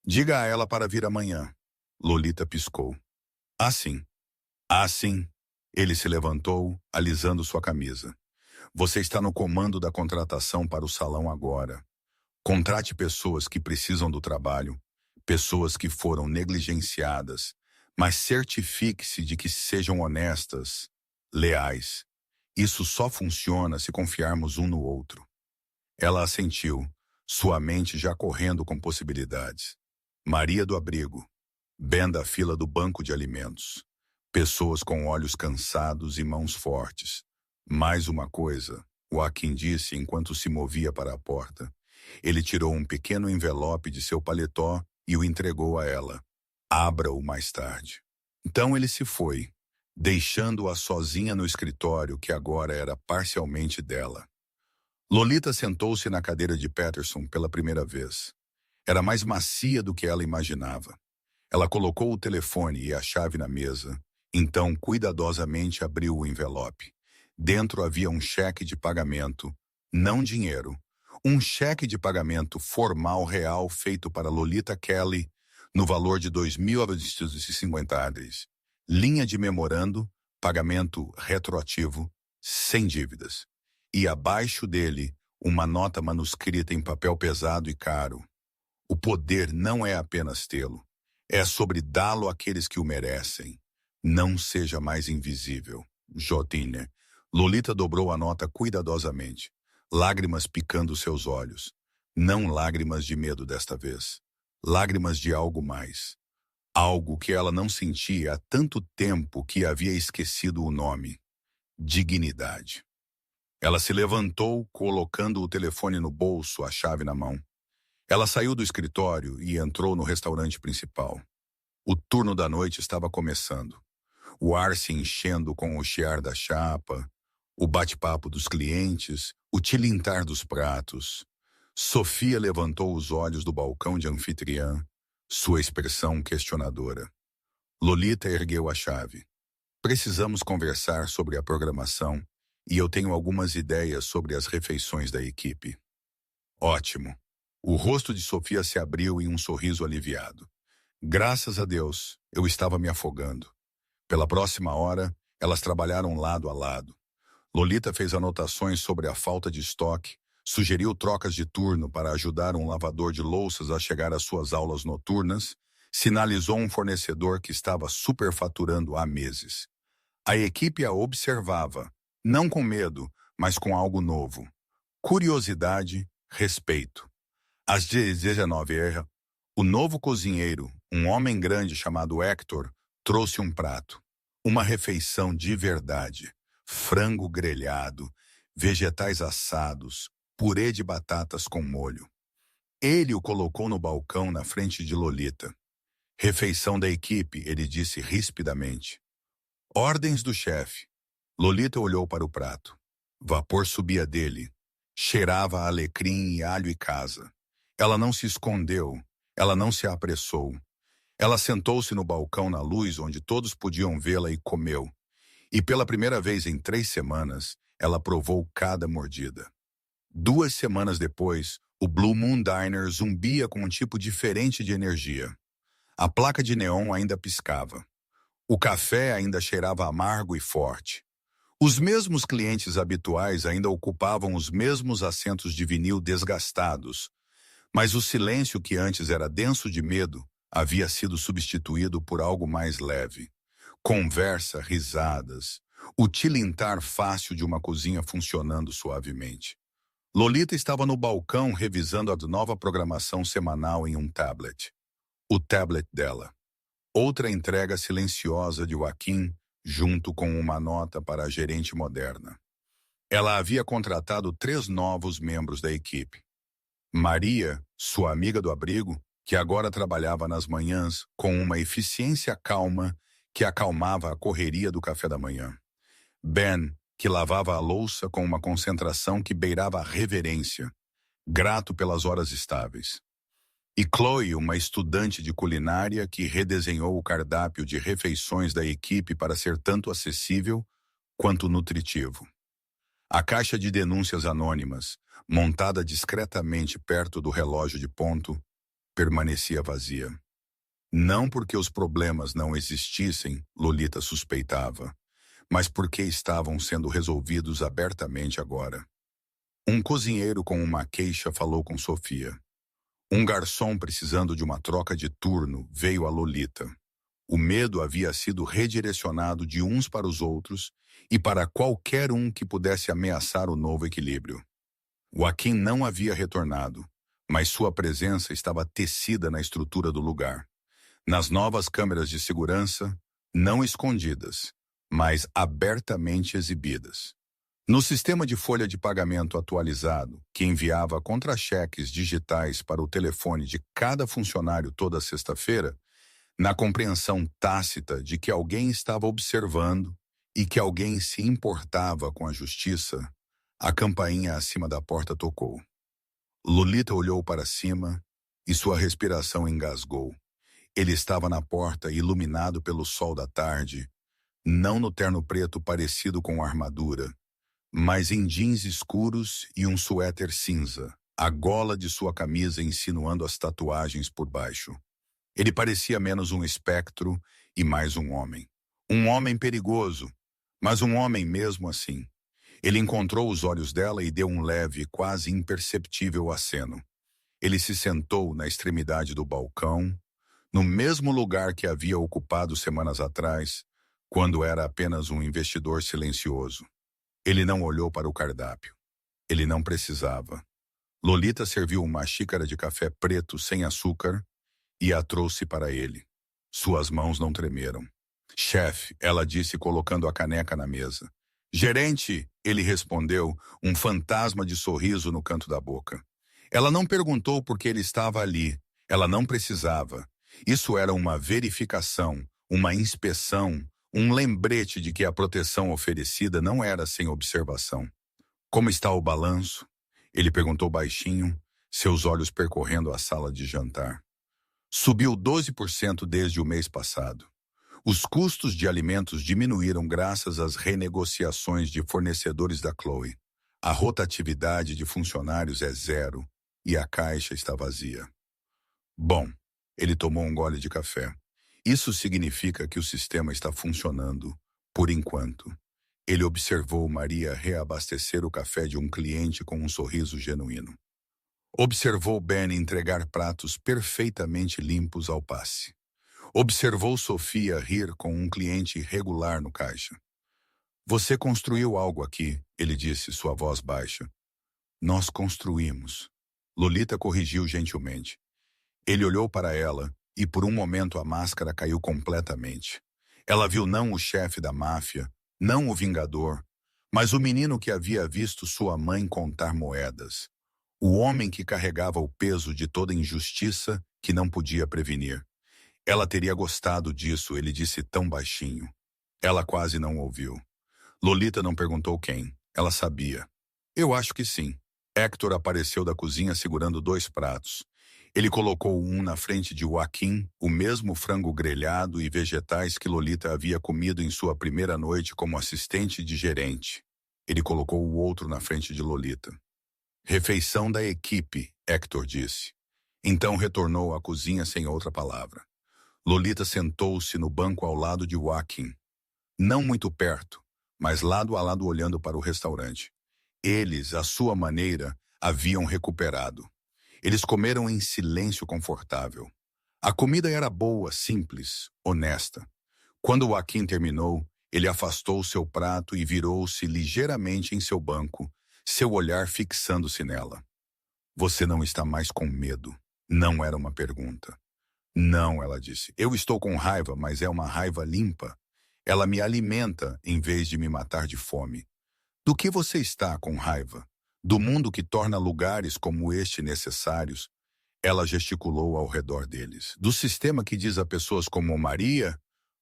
Diga a ela para vir amanhã. Lolita piscou. Assim. Assim. Ele se levantou, alisando sua camisa. Você está no comando da contratação para o salão agora. Contrate pessoas que precisam do trabalho, pessoas que foram negligenciadas, mas certifique-se de que sejam honestas, leais. Isso só funciona se confiarmos um no outro. Ela assentiu, sua mente já correndo com possibilidades. Maria do abrigo, Ben da fila do banco de alimentos. Pessoas com olhos cansados e mãos fortes. Mais uma coisa, Joaquim disse enquanto se movia para a porta. Ele tirou um pequeno envelope de seu paletó e o entregou a ela. Abra-o mais tarde. Então ele se foi, deixando-a sozinha no escritório que agora era parcialmente dela. Lolita sentou-se na cadeira de Patterson pela primeira vez. Era mais macia do que ela imaginava. Ela colocou o telefone e a chave na mesa, então cuidadosamente abriu o envelope. Dentro havia um cheque de pagamento, não dinheiro. Um cheque de pagamento formal real feito para Lolita Kelly no valor de $2.950. Linha de memorando, pagamento retroativo, sem dívidas. E abaixo dele, uma nota manuscrita em papel pesado e caro. O poder não é apenas tê-lo, é sobre dá-lo àqueles que o merecem. Não seja mais invisível, Jotine. Lolita dobrou a nota cuidadosamente, lágrimas picando seus olhos. Não lágrimas de medo desta vez. Lágrimas de algo mais. Algo que ela não sentia há tanto tempo que havia esquecido o nome. Dignidade. Ela se levantou, colocando o telefone no bolso, a chave na mão. Ela saiu do escritório e entrou no restaurante principal. O turno da noite estava começando. O ar se enchendo com o chiar da chapa, o bate-papo dos clientes, o tilintar dos pratos. Sofia levantou os olhos do balcão de anfitriã, sua expressão questionadora. Lolita ergueu a chave. Precisamos conversar sobre a programação e eu tenho algumas ideias sobre as refeições da equipe. Ótimo. O rosto de Sofia se abriu em um sorriso aliviado. Graças a Deus, eu estava me afogando. Pela próxima hora, elas trabalharam lado a lado. Lolita fez anotações sobre a falta de estoque, sugeriu trocas de turno para ajudar um lavador de louças a chegar às suas aulas noturnas, sinalizou um fornecedor que estava superfaturando há meses. A equipe a observava, não com medo, mas com algo novo. Curiosidade, respeito. Às 19h, o novo cozinheiro, um homem grande chamado Hector, trouxe um prato. Uma refeição de verdade. Frango grelhado, vegetais assados, purê de batatas com molho. Ele o colocou no balcão na frente de Lolita. Refeição da equipe, ele disse rispidamente. Ordens do chefe. Lolita olhou para o prato. Vapor subia dele. Cheirava a alecrim e alho e casa. Ela não se escondeu. Ela não se apressou. Ela sentou-se no balcão na luz onde todos podiam vê-la e comeu. E pela primeira vez em 3 semanas, ela provou cada mordida. 2 semanas depois, o Blue Moon Diner zumbia com um tipo diferente de energia. A placa de neon ainda piscava. O café ainda cheirava amargo e forte. Os mesmos clientes habituais ainda ocupavam os mesmos assentos de vinil desgastados, mas o silêncio que antes era denso de medo havia sido substituído por algo mais leve. Conversa, risadas, o tilintar fácil de uma cozinha funcionando suavemente. Lolita estava no balcão revisando a nova programação semanal em um tablet. O tablet dela. Outra entrega silenciosa de Joaquim, junto com uma nota para a gerente moderna. Ela havia contratado 3 novos membros da equipe. Maria, sua amiga do abrigo, que agora trabalhava nas manhãs com uma eficiência calma que acalmava a correria do café da manhã. Ben, que lavava a louça com uma concentração que beirava a reverência, grato pelas horas estáveis. E Chloe, uma estudante de culinária que redesenhou o cardápio de refeições da equipe para ser tanto acessível quanto nutritivo. A caixa de denúncias anônimas, montada discretamente perto do relógio de ponto, permanecia vazia. Não porque os problemas não existissem, Lolita suspeitava, mas porque estavam sendo resolvidos abertamente agora. Um cozinheiro com uma queixa falou com Sofia. Um garçom precisando de uma troca de turno veio a Lolita. O medo havia sido redirecionado de uns para os outros e para qualquer um que pudesse ameaçar o novo equilíbrio. Joaquim não havia retornado, mas sua presença estava tecida na estrutura do lugar. Nas novas câmeras de segurança, não escondidas, mas abertamente exibidas. No sistema de folha de pagamento atualizado, que enviava contra-cheques digitais para o telefone de cada funcionário toda sexta-feira, na compreensão tácita de que alguém estava observando e que alguém se importava com a justiça, a campainha acima da porta tocou. Lolita olhou para cima e sua respiração engasgou. Ele estava na porta, iluminado pelo sol da tarde, não no terno preto parecido com armadura, mas em jeans escuros e um suéter cinza, a gola de sua camisa insinuando as tatuagens por baixo. Ele parecia menos um espectro e mais um homem. Um homem perigoso, mas um homem mesmo assim. Ele encontrou os olhos dela e deu um leve, quase imperceptível aceno. Ele se sentou na extremidade do balcão, no mesmo lugar que havia ocupado semanas atrás, quando era apenas um investidor silencioso. Ele não olhou para o cardápio. Ele não precisava. Lolita serviu uma xícara de café preto sem açúcar e a trouxe para ele. Suas mãos não tremeram. Chefe, ela disse colocando a caneca na mesa. Gerente, ele respondeu, um fantasma de sorriso no canto da boca. Ela não perguntou por que ele estava ali. Ela não precisava. Isso era uma verificação, uma inspeção, um lembrete de que a proteção oferecida não era sem observação. Como está o balanço? Ele perguntou baixinho, seus olhos percorrendo a sala de jantar. Subiu 12% desde o mês passado. Os custos de alimentos diminuíram graças às renegociações de fornecedores da Chloe. A rotatividade de funcionários é zero e a caixa está vazia. Bom, ele tomou um gole de café. Isso significa que o sistema está funcionando, por enquanto. Ele observou Maria reabastecer o café de um cliente com um sorriso genuíno. Observou Ben entregar pratos perfeitamente limpos ao passe. Observou Sofia rir com um cliente regular no caixa. Você construiu algo aqui, ele disse, sua voz baixa. Nós construímos. Lolita corrigiu gentilmente. Ele olhou para ela e por um momento a máscara caiu completamente. Ela viu não o chefe da máfia, não o vingador, mas o menino que havia visto sua mãe contar moedas. O homem que carregava o peso de toda injustiça que não podia prevenir. Ela teria gostado disso, ele disse tão baixinho. Ela quase não ouviu. Lolita não perguntou quem. Ela sabia. Eu acho que sim. Hector apareceu da cozinha segurando 2 pratos. Ele colocou um na frente de Joaquim, o mesmo frango grelhado e vegetais que Lolita havia comido em sua primeira noite como assistente de gerente. Ele colocou o outro na frente de Lolita. Refeição da equipe, Hector disse. Então retornou à cozinha sem outra palavra. Lolita sentou-se no banco ao lado de Joaquim. Não muito perto, mas lado a lado olhando para o restaurante. Eles, à sua maneira, haviam recuperado. Eles comeram em silêncio confortável. A comida era boa, simples, honesta. Quando Joaquim terminou, ele afastou seu prato e virou-se ligeiramente em seu banco, seu olhar fixando-se nela. Você não está mais com medo? Não era uma pergunta. Não, ela disse. Eu estou com raiva, mas é uma raiva limpa. Ela me alimenta em vez de me matar de fome. Do que você está com raiva? Do mundo que torna lugares como este necessários? Ela gesticulou ao redor deles. Do sistema que diz a pessoas como Maria?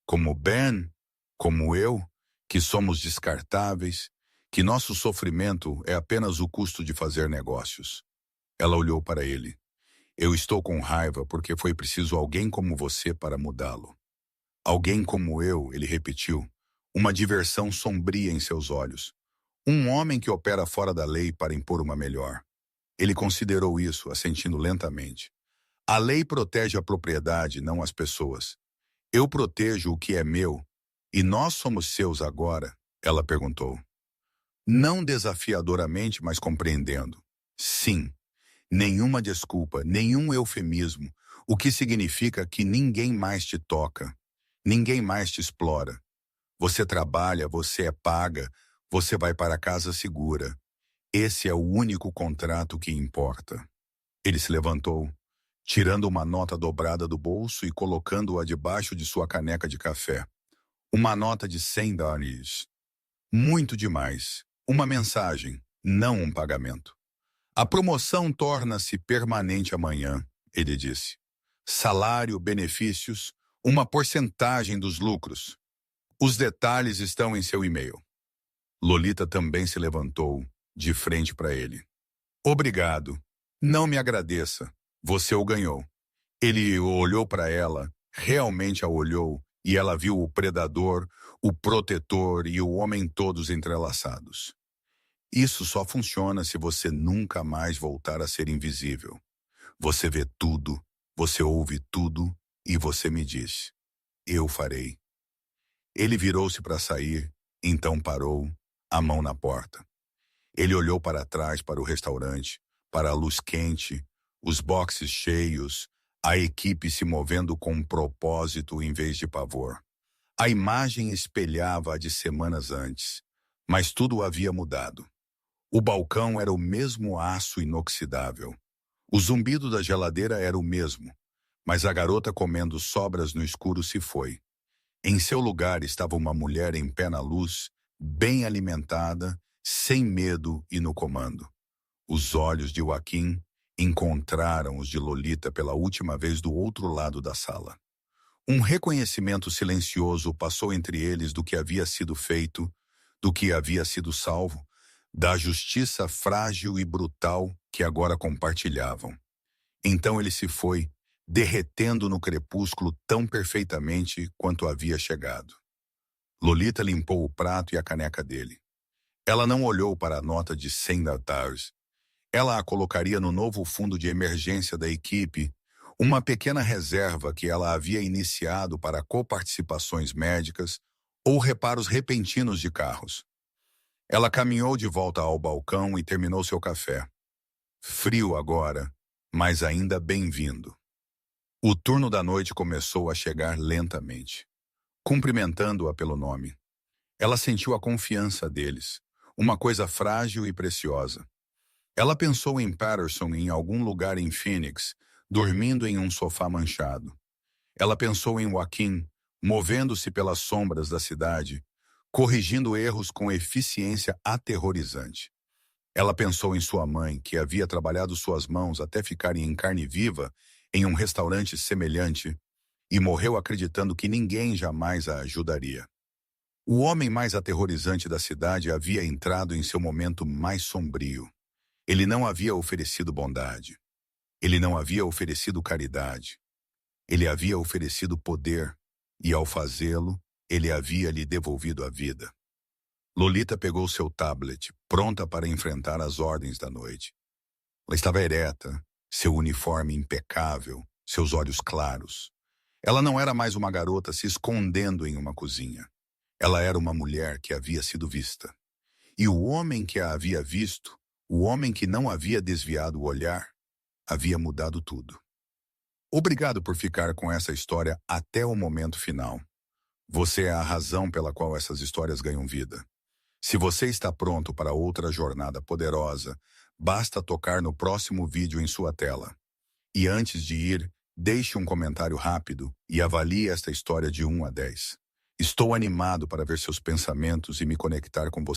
Como Ben, como eu, que somos descartáveis, que nosso sofrimento é apenas o custo de fazer negócios. Ela olhou para ele. Eu estou com raiva porque foi preciso alguém como você para mudá-lo. Alguém como eu, ele repetiu, uma diversão sombria em seus olhos. Um homem que opera fora da lei para impor uma melhor. Ele considerou isso, assentindo lentamente. A lei protege a propriedade, não as pessoas. Eu protejo o que é meu, e nós somos seus agora, ela perguntou. Não desafiadoramente, mas compreendendo. Sim, nenhuma desculpa, nenhum eufemismo, o que significa que ninguém mais te toca, ninguém mais te explora. Você trabalha, você é paga, você vai para casa segura. Esse é o único contrato que importa. Ele se levantou, tirando uma nota dobrada do bolso e colocando-a debaixo de sua caneca de café. Uma nota de $100. Muito demais. Uma mensagem, não um pagamento. A promoção torna-se permanente amanhã, ele disse. Salário, benefícios, uma porcentagem dos lucros. Os detalhes estão em seu e-mail. Lolita também se levantou, de frente para ele. Obrigado. Não me agradeça. Você o ganhou. Ele olhou para ela, realmente a olhou, e ela viu o predador, o protetor e o homem todos entrelaçados. Isso só funciona se você nunca mais voltar a ser invisível. Você vê tudo, você ouve tudo e você me diz: eu farei. Ele virou-se para sair, então parou, a mão na porta. Ele olhou para trás para o restaurante, para a luz quente, os boxes cheios, a equipe se movendo com um propósito em vez de pavor. A imagem espelhava a de semanas antes, mas tudo havia mudado. O balcão era o mesmo aço inoxidável. O zumbido da geladeira era o mesmo, mas a garota comendo sobras no escuro se foi. Em seu lugar estava uma mulher em pé na luz, bem alimentada, sem medo e no comando. Os olhos de Joaquim encontraram os de Lolita pela última vez do outro lado da sala. Um reconhecimento silencioso passou entre eles do que havia sido feito, do que havia sido salvo, da justiça frágil e brutal que agora compartilhavam. Então ele se foi, derretendo no crepúsculo tão perfeitamente quanto havia chegado. Lolita limpou o prato e a caneca dele. Ela não olhou para a nota de $100. Ela a colocaria no novo fundo de emergência da equipe, uma pequena reserva que ela havia iniciado para coparticipações médicas ou reparos repentinos de carros. Ela caminhou de volta ao balcão e terminou seu café. Frio agora, mas ainda bem-vindo. O turno da noite começou a chegar lentamente, cumprimentando-a pelo nome. Ela sentiu a confiança deles, uma coisa frágil e preciosa. Ela pensou em Patterson em algum lugar em Phoenix, dormindo em um sofá manchado. Ela pensou em Joaquim, movendo-se pelas sombras da cidade, corrigindo erros com eficiência aterrorizante. Ela pensou em sua mãe, que havia trabalhado suas mãos até ficarem em carne viva em um restaurante semelhante, e morreu acreditando que ninguém jamais a ajudaria. O homem mais aterrorizante da cidade havia entrado em seu momento mais sombrio. Ele não havia oferecido bondade. Ele não havia oferecido caridade. Ele havia oferecido poder, e ao fazê-lo, ele havia lhe devolvido a vida. Lolita pegou seu tablet, pronta para enfrentar as ordens da noite. Ela estava ereta, seu uniforme impecável, seus olhos claros. Ela não era mais uma garota se escondendo em uma cozinha. Ela era uma mulher que havia sido vista. E o homem que a havia visto, o homem que não havia desviado o olhar, havia mudado tudo. Obrigado por ficar com essa história até o momento final. Você é a razão pela qual essas histórias ganham vida. Se você está pronto para outra jornada poderosa, basta tocar no próximo vídeo em sua tela. E antes de ir, deixe um comentário rápido e avalie esta história de 1 a 10. Estou animado para ver seus pensamentos e me conectar com você.